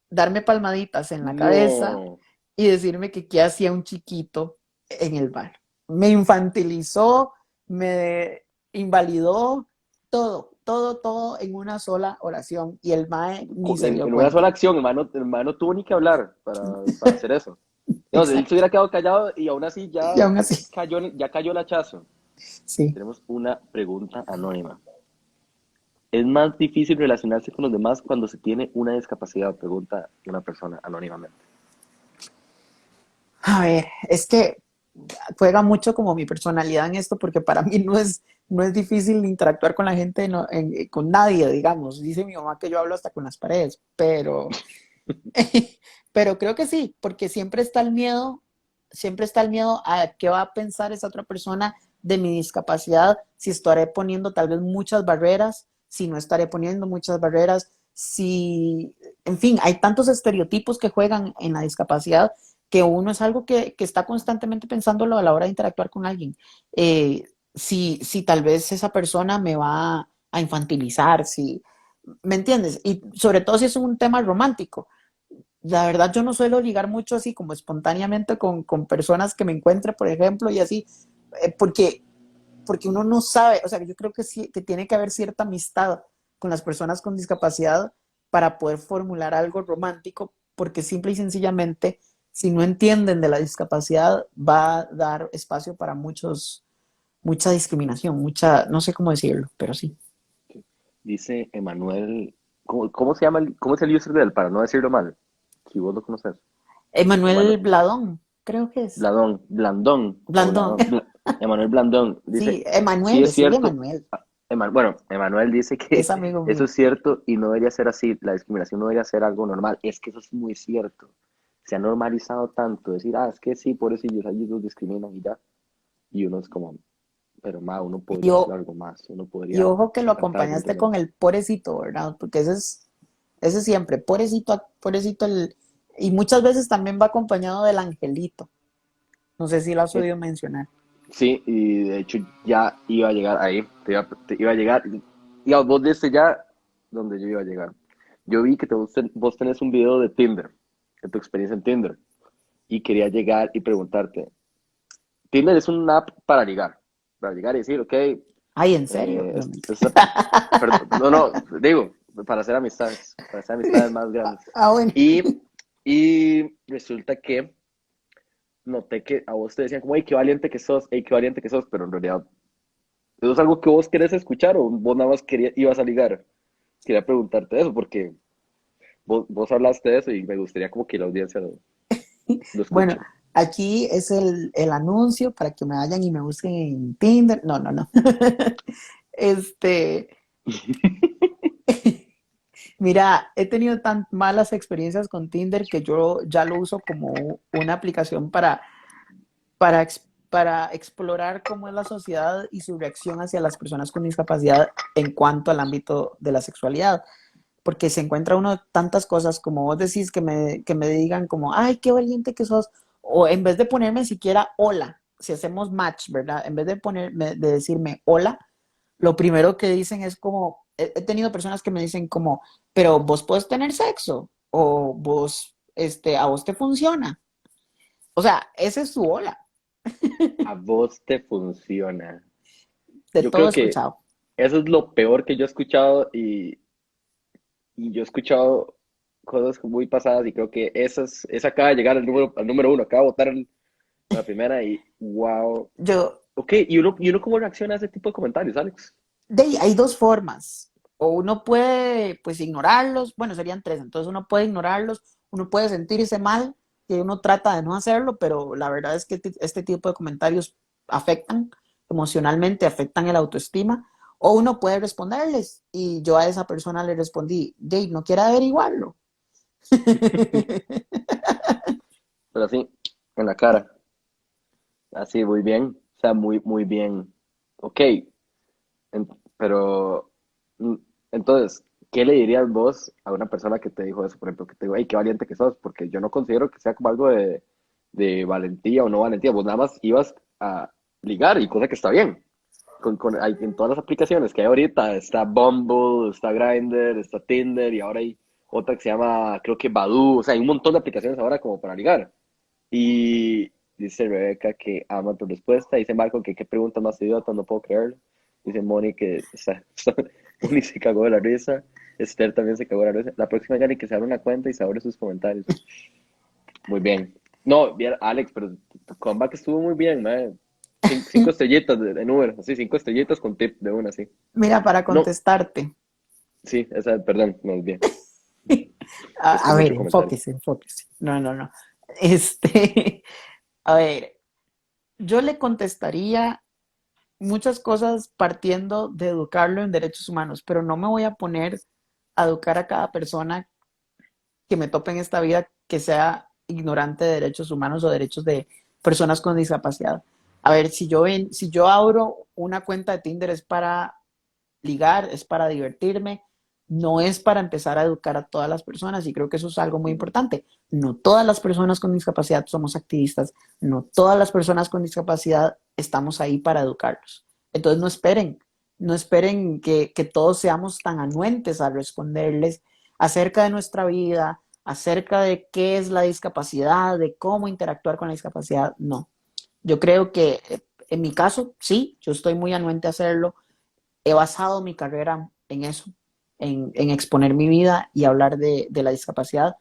darme palmaditas en la cabeza No. y decirme que qué hacía un chiquito en el bar. Me infantilizó, me invalidó, todo en una sola oración y el mae ni se dio En una sola cuenta. acción, hermano tuvo ni que hablar para hacer eso. No, si él se Exacto. hubiera quedado callado y aún así Y aún así, ya cayó el hachazo. sí. Tenemos una pregunta anónima. ¿Es más difícil relacionarse con los demás cuando se tiene una discapacidad? Pregunta una persona anónimamente. A ver, es que juega mucho como mi personalidad en esto, porque para mí no es difícil interactuar con la gente, con nadie, digamos. Dice mi mamá que yo hablo hasta con las paredes, pero creo que sí, porque siempre está el miedo a qué va a pensar esa otra persona de mi discapacidad, si estaré poniendo tal vez muchas barreras, si no estaré poniendo muchas barreras, si, en fin, hay tantos estereotipos que juegan en la discapacidad que uno es algo que está constantemente pensándolo a la hora de interactuar con alguien. Si tal vez esa persona me va a infantilizar, si, ¿me entiendes? Y sobre todo si es un tema romántico. La verdad, yo no suelo ligar mucho así como espontáneamente con personas que me encuentre, por ejemplo, y así, porque, porque uno no sabe, o sea, yo creo que sí, que tiene que haber cierta amistad con las personas con discapacidad para poder formular algo romántico, porque simple y sencillamente, si no entienden de la discapacidad, va a dar espacio para mucha discriminación, no sé cómo decirlo, pero sí. Dice Emanuel, ¿cómo se llama? ¿Cómo es el user de él? Para no decirlo mal. Si vos lo conoces. Emanuel Emanuel, Bladón, creo que es. Blandón, o Blandón. Bladón, Emanuel Blandón, Sí, dice, sí Emanuel, es decirle cierto. Emanuel, Bueno, Emanuel dice es que amigo eso mío. es cierto y no debería ser así. La discriminación no debería ser algo normal. Es que eso es muy cierto. Se ha normalizado tanto decir, es que sí, pobrecillos, ellos los discriminan y ya. Y uno es como, pero uno Y, podría hacer algo más, uno y podría ojo que lo tratar de acompañaste entender. con el pobrecito, ¿verdad? Porque ese siempre, pobrecito, pobrecito, y muchas veces también va acompañado del angelito. No sé si lo has Eh, oído mencionar. Sí, y de hecho ya iba a llegar ahí, te iba a llegar, y vos desde ya donde yo iba a llegar. Yo vi que vos tenés un video de Tinder, de tu experiencia en Tinder, y quería llegar y preguntarte, Tinder es una app para ligar y decir, ok, Ay, ¿en serio? esta- no, no, digo, para hacer amistades más grandes. Bueno. Y, y resulta que noté que a vos te decían como, hey, qué valiente que sos, hey, qué valiente que sos, pero en realidad, ¿eso es algo que vos querés escuchar o vos nada más ibas a ligar? Quería preguntarte eso, porque vos hablaste de eso y me gustaría como que la audiencia lo Bueno, escuche. aquí es el anuncio para que me vayan y me busquen en Tinder. No, no, no. Este, mira, he tenido tan malas experiencias con Tinder que yo ya lo uso como una aplicación para explorar cómo es la sociedad y su reacción hacia las personas con discapacidad en cuanto al ámbito de la sexualidad. Porque se encuentra uno tantas cosas como vos decís que me digan como, ay, qué valiente que sos, o en vez de ponerme siquiera hola, si hacemos match, ¿verdad? En vez de ponerme, de decirme hola, lo primero que dicen es como, he tenido personas que me dicen como, pero vos podés tener sexo, o vos, a vos te funciona. O sea, ese es su hola, A vos te funciona. de Yo todo he creo que escuchado. eso es lo peor que yo he escuchado y yo he escuchado cosas muy pasadas y creo que esa acaba de llegar al número uno, acaba de votar la primera y wow. Yo, Ok, y uno cómo reacciona a ese tipo de comentarios, Alex? hay dos formas. O uno puede, pues, ignorarlos. Bueno, serían tres. Entonces uno puede ignorarlos, uno puede sentirse mal, que uno trata de no hacerlo, pero la verdad es que este tipo de comentarios afectan emocionalmente, afectan el autoestima. O uno puede responderles. Y yo a esa persona le respondí, Jay, ¿no quiere averiguarlo? Pero así, en la cara, así, muy bien, o sea, muy, muy bien. Ok, pero mm, entonces, ¿qué le dirías vos a una persona que te dijo eso? Por ejemplo, que te dijo, hey, qué valiente que sos, porque yo no considero que sea como algo de valentía o no valentía, vos nada más ibas a ligar y cosa que está bien. En todas las aplicaciones que hay ahorita, está Bumble, está Grindr, está Tinder y ahora hay otra que se llama, creo que Badoo, o sea, hay un montón de aplicaciones ahora como para ligar. Y dice Rebeca que ama tu respuesta. Dice Marco que qué pregunta más idiota, no puedo creerlo. Dice Moni que Moni se cagó de la risa. Esther también se cagó de la risa. La próxima Gary que se abre una cuenta y se abre sus comentarios. Muy bien. No, bien, Alex, pero tu comeback estuvo muy bien, mae. Cinco estrellitas en Uber, así, cinco estrellitas con tip de una, así. Mira, para No, contestarte. sí, esa, perdón, me olvidé. Es que A ver, mucho comentario. enfóquese, enfóquese. No, no, no. Este, a ver, yo le contestaría muchas cosas partiendo de educarlo en derechos humanos, pero no me voy a poner a educar a cada persona que me tope en esta vida que sea ignorante de derechos humanos o derechos de personas con discapacidad. A ver, si yo abro una cuenta de Tinder es para ligar, es para divertirme, no es para empezar a educar a todas las personas y creo que eso es algo muy importante. No todas las personas con discapacidad somos activistas, no todas las personas con discapacidad estamos ahí para educarlos. Entonces no esperen que todos seamos tan anuentes a responderles acerca de nuestra vida, acerca de qué es la discapacidad, de cómo interactuar con la discapacidad. No, yo creo que en mi caso, sí, yo estoy muy anuente a hacerlo, he basado mi carrera en eso, en exponer mi vida y hablar de la discapacidad,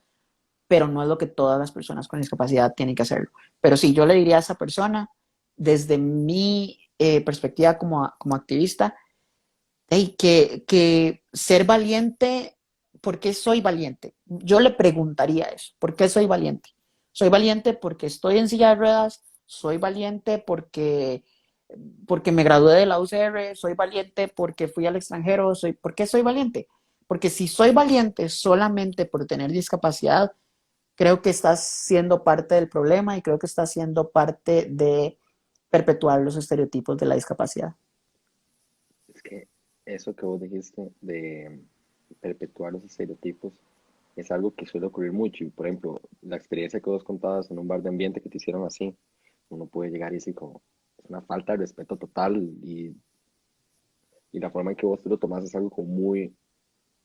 pero no es lo que todas las personas con discapacidad tienen que hacerlo. Pero sí, yo le diría a esa persona, desde mi perspectiva como activista, hey, que ser valiente, ¿por qué soy valiente? Yo le preguntaría eso, ¿por qué soy valiente? Soy valiente porque estoy en silla de ruedas, soy valiente porque me gradué de la UCR, soy valiente porque fui al extranjero, ¿por qué soy valiente? Porque si soy valiente solamente por tener discapacidad, creo que estás siendo parte del problema y creo que estás siendo parte de perpetuar los estereotipos de la discapacidad. Es que eso que vos dijiste de perpetuar los estereotipos es algo que suele ocurrir mucho. Y, por ejemplo, la experiencia que vos contabas en un bar de ambiente que te hicieron así, uno puede llegar y decir como es una falta de respeto total y la forma en que vos te lo tomás es algo como muy,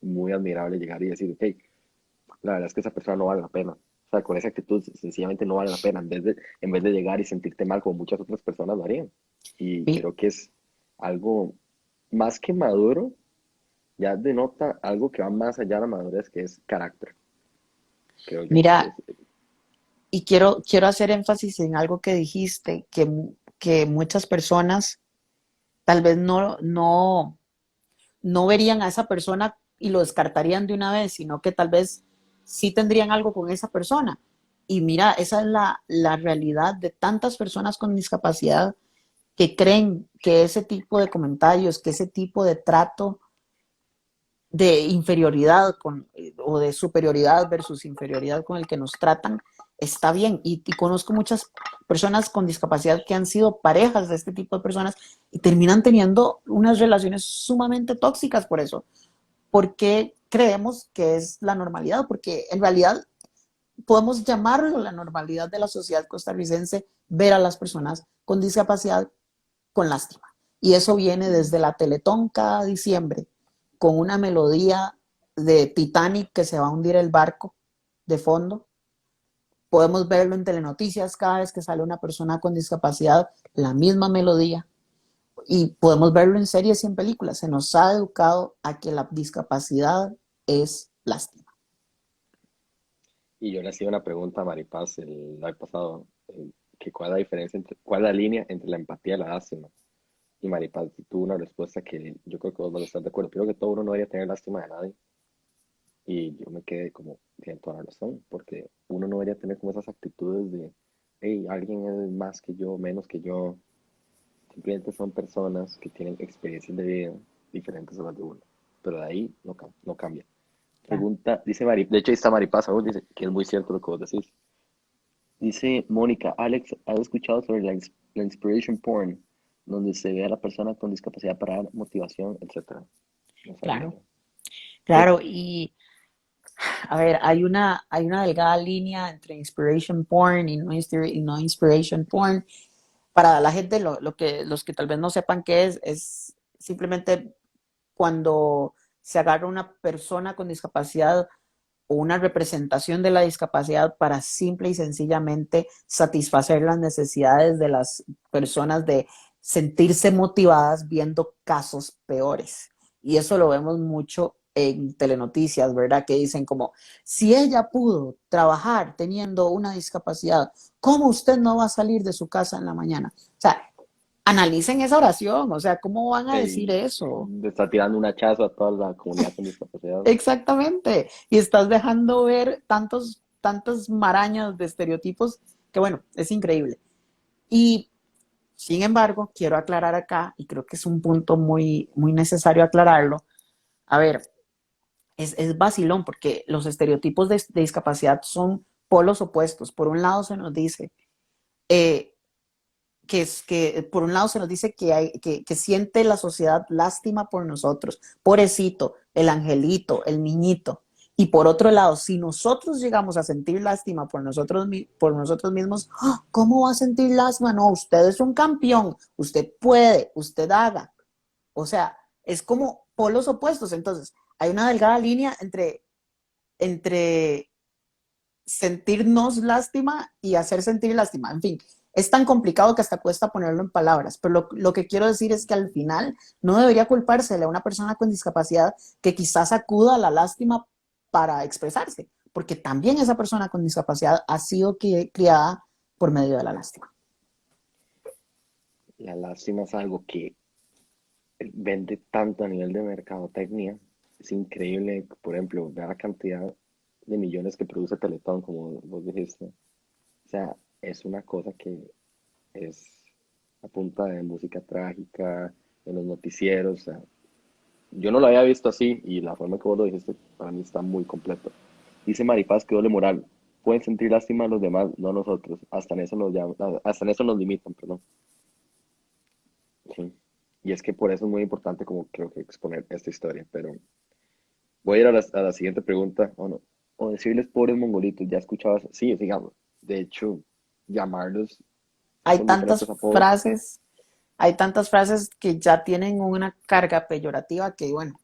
muy admirable llegar y decir, ok, la verdad es que esa persona no vale la pena. O sea, con esa actitud sencillamente no vale la pena, en vez de llegar y sentirte mal como muchas otras personas lo harían. Y Mi- creo que es algo más que maduro, ya denota algo que va más allá de la madurez, que es carácter, creo yo. Mira, y quiero hacer énfasis en algo que dijiste, que muchas personas tal vez no verían a esa persona y lo descartarían de una vez, sino que tal vez sí tendrían algo con esa persona. Y mira, esa es la realidad de tantas personas con discapacidad que creen que ese tipo de comentarios, que ese tipo de trato de inferioridad o de superioridad versus inferioridad con el que nos tratan está bien. Y conozco muchas personas con discapacidad que han sido parejas de este tipo de personas y terminan teniendo unas relaciones sumamente tóxicas por eso. Porque creemos que es la normalidad, porque en realidad podemos llamarlo la normalidad de la sociedad costarricense, ver a las personas con discapacidad con lástima. Y eso viene desde la Teletón cada diciembre, con una melodía de Titanic que se va a hundir el barco de fondo. Podemos verlo en telenoticias cada vez que sale una persona con discapacidad, la misma melodía. Y podemos verlo en series y en películas. Se nos ha educado a que la discapacidad es lástima. Y yo le hacía una pregunta a Maripaz el año pasado, que cuál es la diferencia cuál es la línea entre la empatía y la lástima. Y Maripaz tuvo una respuesta que yo creo que vos vas a estar de acuerdo. Creo que todo uno no debería tener lástima de nadie. Y yo me quedé como, tiene toda la razón, porque uno no debería tener como esas actitudes de, hey, alguien es más que yo, menos que yo. Simplemente son personas que tienen experiencias de vida diferentes a las de uno. Pero de ahí no cambia. Claro. Pregunta, dice Mari, de hecho ahí está Maripaz aún, dice que es muy cierto lo que vos decís. Dice Mónica, Alex, ¿has escuchado sobre la inspiration porn, donde se ve a la persona con discapacidad para dar motivación, etcétera? No sabía. Claro, ¿Qué? claro. Y a ver, hay una delgada línea entre inspiration porn y no inspiration porn. Para la gente, los que tal vez no sepan qué es simplemente cuando se agarra una persona con discapacidad o una representación de la discapacidad para simple y sencillamente satisfacer las necesidades de las personas de sentirse motivadas viendo casos peores. Y eso lo vemos mucho en telenoticias, ¿verdad? Que dicen como, si ella pudo trabajar teniendo una discapacidad, ¿cómo usted no va a salir de su casa en la mañana? O sea, analicen esa oración, o sea, ¿cómo van a decir Y eso? le está tirando un hachazo a toda la comunidad con discapacidad. Exactamente. Y estás dejando ver tantas marañas de estereotipos que, bueno, es increíble. Y, sin embargo, quiero aclarar acá, y creo que es un punto muy necesario aclararlo. A ver, es vacilón porque los estereotipos de discapacidad son polos opuestos. Por un lado se nos dice eh, por un lado se nos dice que siente la sociedad lástima por nosotros, pobrecito, el angelito, el niñito. Y por otro lado, si nosotros llegamos a sentir lástima por nosotros mismos, ¡ah! ¿Cómo va a sentir lástima? No, usted es un campeón, usted puede, usted haga. O sea, es como polos opuestos. Entonces, hay una delgada línea entre sentirnos lástima y hacer sentir lástima. En fin, es tan complicado que hasta cuesta ponerlo en palabras, pero lo que quiero decir es que al final no debería culpársele a una persona con discapacidad que quizás acuda a la lástima para expresarse, porque también esa persona con discapacidad ha sido criada por medio de la lástima. La lástima es algo que vende tanto a nivel de mercadotecnia. Es increíble, por ejemplo, ver la cantidad de millones que produce Teletón, como vos dijiste. O sea, es una cosa que es a punta de música trágica, en los noticieros. O sea, yo no lo había visto así y la forma que vos lo dijiste para mí está muy completo. Dice Maripaz que doble moral. Pueden sentir lástima a los demás, no a nosotros. Hasta en eso nos limitan, perdón. Sí. Y es que por eso es muy importante como creo que exponer esta historia. Pero voy a ir a la siguiente pregunta. O no. O decirles pobres mongolitos, ya escuchabas. Sí, digamos. De hecho, llamarlos Hay con diferentes tantas apodos. frases, hay tantas frases que ya tienen una carga peyorativa que, bueno,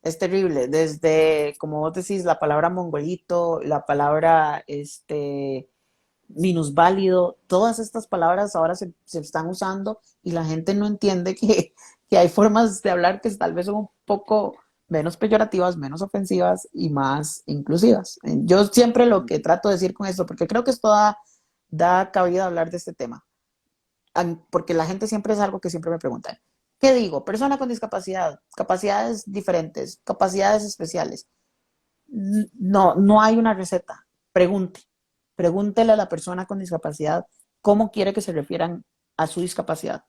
es terrible. Desde, como vos decís, la palabra mongolito, la palabra minusválido, todas estas palabras ahora se están usando y la gente no entiende que hay formas de hablar que tal vez son un poco menos peyorativas, menos ofensivas y más inclusivas. Yo siempre lo que trato de decir con esto, porque creo que esto da cabida a hablar de este tema, porque la gente siempre es algo que siempre me preguntan. ¿Qué digo? Persona con discapacidad, capacidades diferentes, capacidades especiales. No, no hay una receta. Pregunte. Pregúntele a la persona con discapacidad cómo quiere que se refieran a su discapacidad.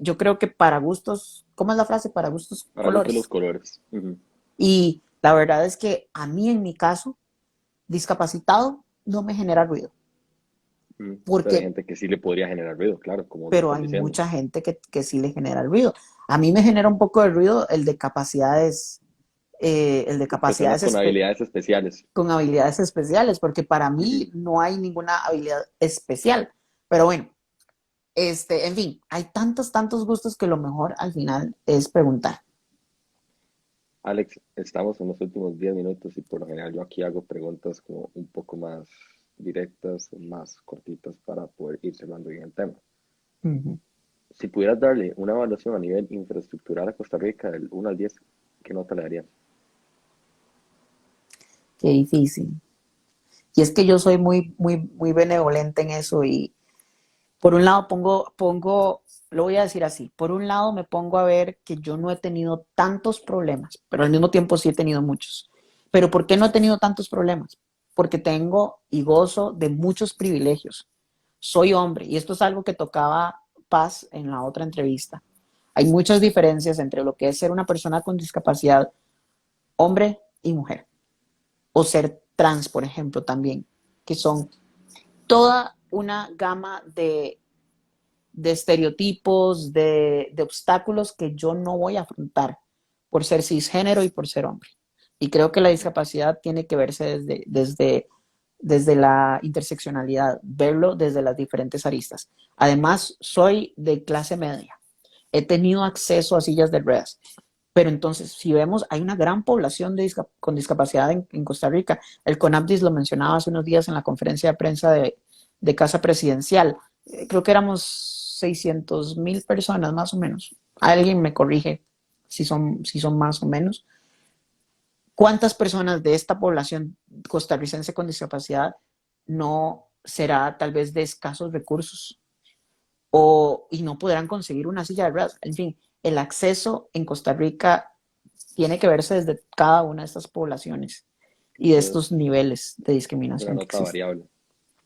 Yo creo que para gustos, ¿cómo es la frase? Para gustos, Para gusto los colores. colores. Ujú. Y la verdad es que a mí, en mi caso, discapacitado no me genera ruido, Pero hay porque, gente que sí le podría generar ruido, claro, como lo pero estás hay diciendo. mucha gente que sí le genera el ruido. A mí me genera un poco de ruido el de Personas capacidades con habilidades especiales. con habilidades especiales, porque para Ujú. mí no hay ninguna habilidad especial. Pero bueno, en fin, hay tantos gustos que lo mejor al final es preguntar. Alex, estamos en los últimos 10 minutos y por lo general yo aquí hago preguntas como un poco más directas, más cortitas para poder ir cerrando bien el tema. Ujú. Si pudieras darle una evaluación a nivel infraestructural a Costa Rica del 1 al 10, ¿qué nota le darías? Qué difícil. Y es que yo soy muy benevolente en eso y por un lado lo voy a decir así, por un lado me pongo a ver que yo no he tenido tantos problemas, pero al mismo tiempo sí he tenido muchos. Pero ¿por qué no he tenido tantos problemas? Porque tengo y gozo de muchos privilegios. Soy hombre y esto es algo que tocaba Paz en la otra entrevista. Hay muchas diferencias entre lo que es ser una persona con discapacidad, hombre y mujer, o ser trans, por ejemplo, también, que son toda una gama de estereotipos, de obstáculos que yo no voy a afrontar por ser cisgénero y por ser hombre. Y creo que la discapacidad tiene que verse desde la interseccionalidad, verlo desde las diferentes aristas. Además, soy de clase media. He tenido acceso a sillas de ruedas. Pero entonces, si vemos, hay una gran población con discapacidad en Costa Rica. El CONAPDIS lo mencionaba hace unos días en la conferencia de prensa de Casa Presidencial. Creo que éramos 600,000 personas más o menos. Alguien me corrige si son más o menos. ¿Cuántas personas de esta población costarricense con discapacidad no será tal vez de escasos recursos y no podrán conseguir una silla de ruedas? En fin, el acceso en Costa Rica tiene que verse desde cada una de estas poblaciones y de estos Entonces, niveles de una discriminación que nota existen. variable,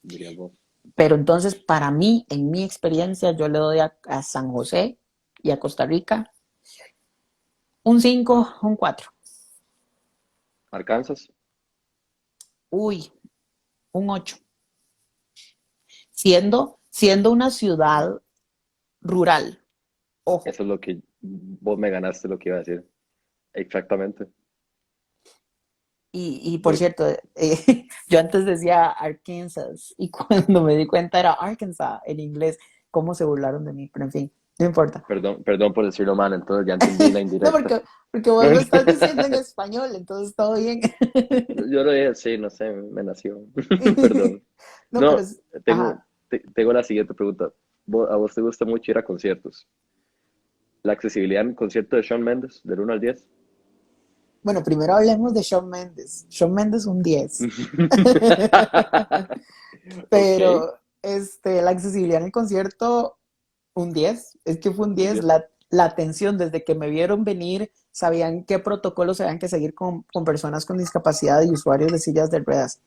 dirías vos. Pero entonces, para mí, en mi experiencia, yo le doy a San José y a Costa Rica un 5, un 4. Arkansas, Uy, un 8. Siendo una ciudad rural, ojo. eso es lo que vos me ganaste lo que iba a decir. Exactamente. Y por Por- cierto, yo antes decía Arkansas y cuando me di cuenta era Arkansas en inglés, cómo se burlaron de mí, pero en fin, no importa. perdón por decirlo mal, entonces ya entendí la No, indirecta. porque vos lo estás diciendo en español, entonces todo bien. Yo lo dije, sí, no sé, me nació. Perdón. No, pero No, tengo, ajá. tengo la siguiente pregunta. ¿A vos te gusta mucho ir a conciertos? ¿La accesibilidad en el concierto de Shawn Mendes, del 1 al 10? Bueno, primero hablemos de Shawn Mendes. Shawn Mendes un 10. Ok, Pero la accesibilidad en el concierto, un 10. Es que fue un un 10. 10. La atención, desde que me vieron venir, sabían qué protocolos habían que seguir con personas con discapacidad y usuarios de sillas de ruedas.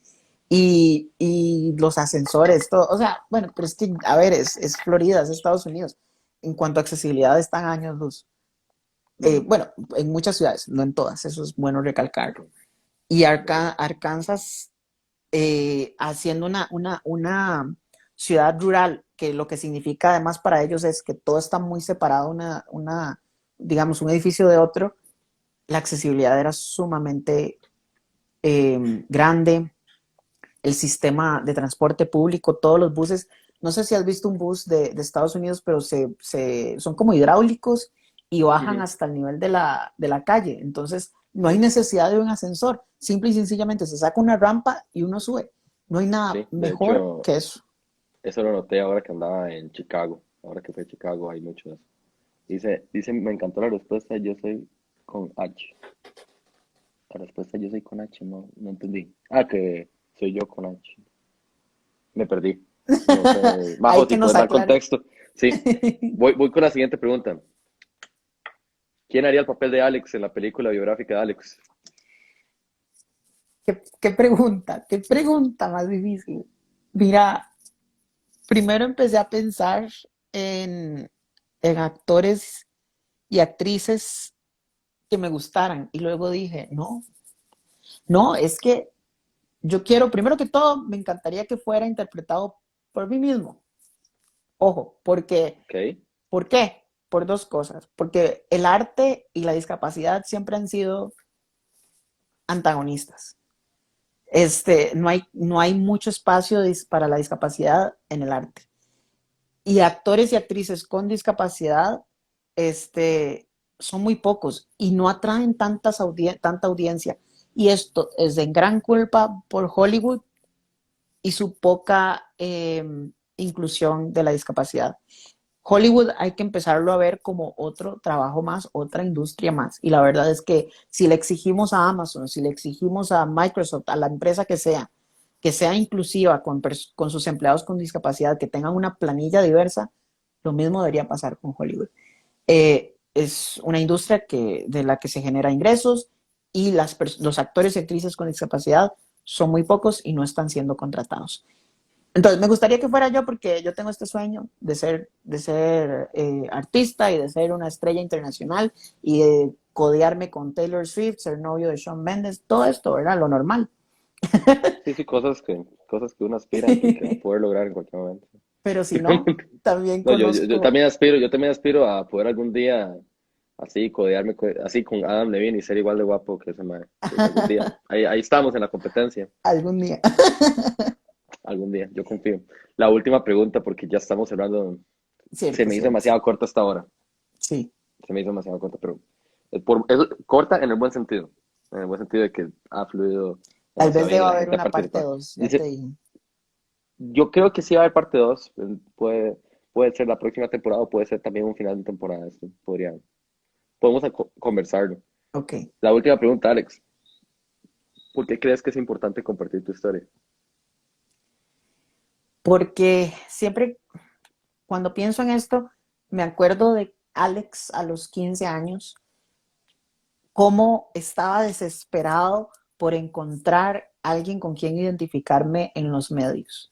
Y los ascensores, todo. O sea, bueno, pero es que, a ver, es Florida, es Estados Unidos. En cuanto a accesibilidad, están años luz. Ujú, Bueno, en muchas ciudades, no en todas, eso es bueno ok, recalcarlo. Y ok. Arkansas, haciendo una ciudad rural, que lo que significa además para ellos es que todo está muy separado, digamos, un edificio de otro, la accesibilidad era sumamente grande, el sistema de transporte público, todos los buses, no sé si has visto un bus de Estados Unidos, pero son como hidráulicos y bajan Ujú. hasta el nivel de la calle. Entonces, no hay necesidad de un ascensor. Simple y sencillamente se saca una rampa y uno sube. No hay nada Sí, de mejor hecho, que eso. eso lo noté ahora que andaba en Chicago. Ahora que fui a Chicago hay mucho de eso. Dice, me encantó la respuesta, yo soy con H. La respuesta yo soy con H, no, no entendí. Ah, que soy yo con H. Me perdí. No sé. Hay Majo, si que nos puedes dar aclare. contexto. Sí. Voy con la siguiente pregunta. ¿Quién haría el papel de Alex en la película biográfica de Alex? Qué pregunta más difícil. Mira, primero empecé a pensar en, en actores y actrices que me gustaran y luego dije, no, no, es que yo quiero, primero que todo, me encantaría que fuera interpretado por mí mismo. Ojo, porque, Ok. ¿por qué? Por dos cosas. Porque el arte y la discapacidad siempre han sido antagonistas. No hay mucho espacio para la discapacidad en el arte. Y actores y actrices con discapacidad, este, son muy pocos y no atraen tanta audiencia. Y esto es de gran culpa por Hollywood y su poca inclusión de la discapacidad. Hollywood hay que empezarlo a ver como otro trabajo más, otra industria más. Y la verdad es que si le exigimos a Amazon, si le exigimos a Microsoft, a la empresa que sea inclusiva con sus empleados con discapacidad, que tengan una planilla diversa, lo mismo debería pasar con Hollywood. Es una industria de la que se genera ingresos y los actores y actrices con discapacidad son muy pocos y no están siendo contratados. Entonces, me gustaría que fuera yo porque yo tengo este sueño de ser artista y de ser una estrella internacional y de codearme con Taylor Swift, ser novio de Shawn Mendes, todo esto, ¿verdad? Lo normal. Sí, sí, cosas que uno aspira que va a poder lograr en cualquier momento. Pero si no, también No, yo conozco también aspiro a poder algún día así codearme así con Adam Levine y ser igual de guapo que ese man. Pues algún día. Ahí estamos en la competencia. algún día. Algún día, yo confío. La última pregunta, porque ya estamos cerrando. Se Cierto, me hizo cierto. demasiado corta esta hora. Sí. Se me hizo demasiado corta, pero es corta en el buen sentido. En el buen sentido de que ha fluido Tal demasiado vez bien y deba la haber gente ha una parte participado. 2, ya te Dice, dije. yo creo que sí va a haber parte 2. Puede ser la próxima temporada o puede ser también un final de temporada. Podemos conversarlo. Ok. La última pregunta, Alex. ¿Por qué crees que es importante compartir tu historia? Porque siempre cuando pienso en esto, me acuerdo de Alex a los 15 años, cómo estaba desesperado por encontrar alguien con quien identificarme en los medios.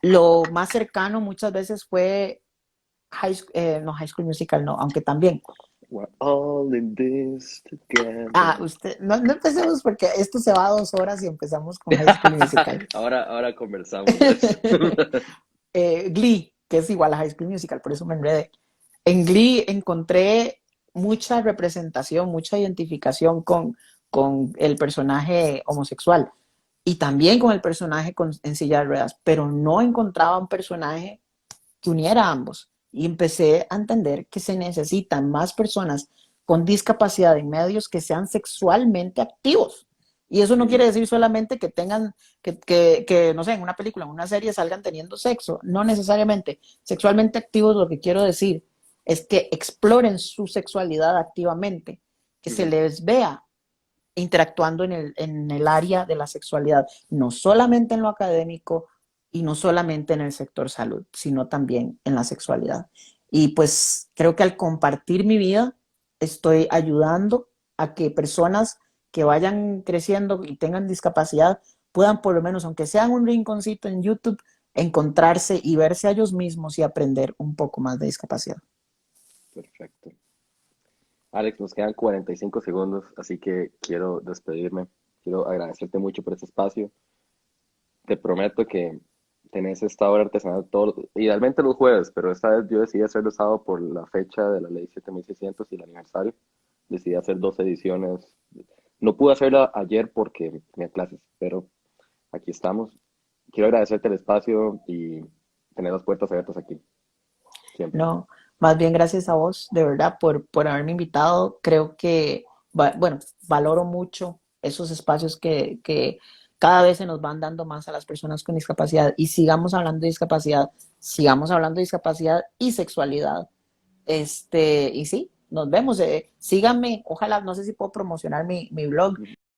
Lo más cercano muchas veces fue no High School Musical, no, aunque también. We're all in this together. No empecemos porque esto se va a 2 horas y empezamos con High School Musical. Ahora conversamos de eso. Glee, que es igual a High School Musical, por eso me enredé. En Glee encontré mucha representación, mucha identificación con el personaje homosexual y también con el personaje en silla de ruedas, pero no encontraba un personaje que uniera a ambos. Y empecé a entender que se necesitan más personas con discapacidad en medios que sean sexualmente activos. Y eso no quiere Ujú, decir solamente que tengan, no sé, en una película, en una serie salgan teniendo sexo. No necesariamente. Sexualmente activos lo que quiero decir es que exploren su sexualidad activamente, que se ujú. les vea interactuando en el área de la sexualidad, no solamente en lo académico y no solamente en el sector salud, sino también en la sexualidad. Y pues creo que al compartir mi vida estoy ayudando a que personas que vayan creciendo y tengan discapacidad puedan por lo menos, aunque sea un rinconcito en YouTube, encontrarse y verse a ellos mismos y aprender un poco más de discapacidad. Perfecto. Alex, nos quedan 45 segundos, así que quiero despedirme. Quiero agradecerte mucho por este espacio. Te prometo que tenés esta obra artesanal idealmente los jueves, pero esta vez yo decidí hacerlo sábado por la fecha de la ley 7600 y el aniversario. Decidí hacer 2 ediciones. No pude hacerla ayer porque tenía clases, pero aquí estamos. Quiero agradecerte el espacio y tener las puertas abiertas aquí, siempre. No, Más bien gracias a vos, de verdad, por haberme invitado. Creo que, bueno, valoro mucho esos espacios que cada vez se nos van dando más a las personas con discapacidad y sigamos hablando de discapacidad y sexualidad. Y sí, nos vemos. Síganme, ojalá, no sé si puedo promocionar mi blog.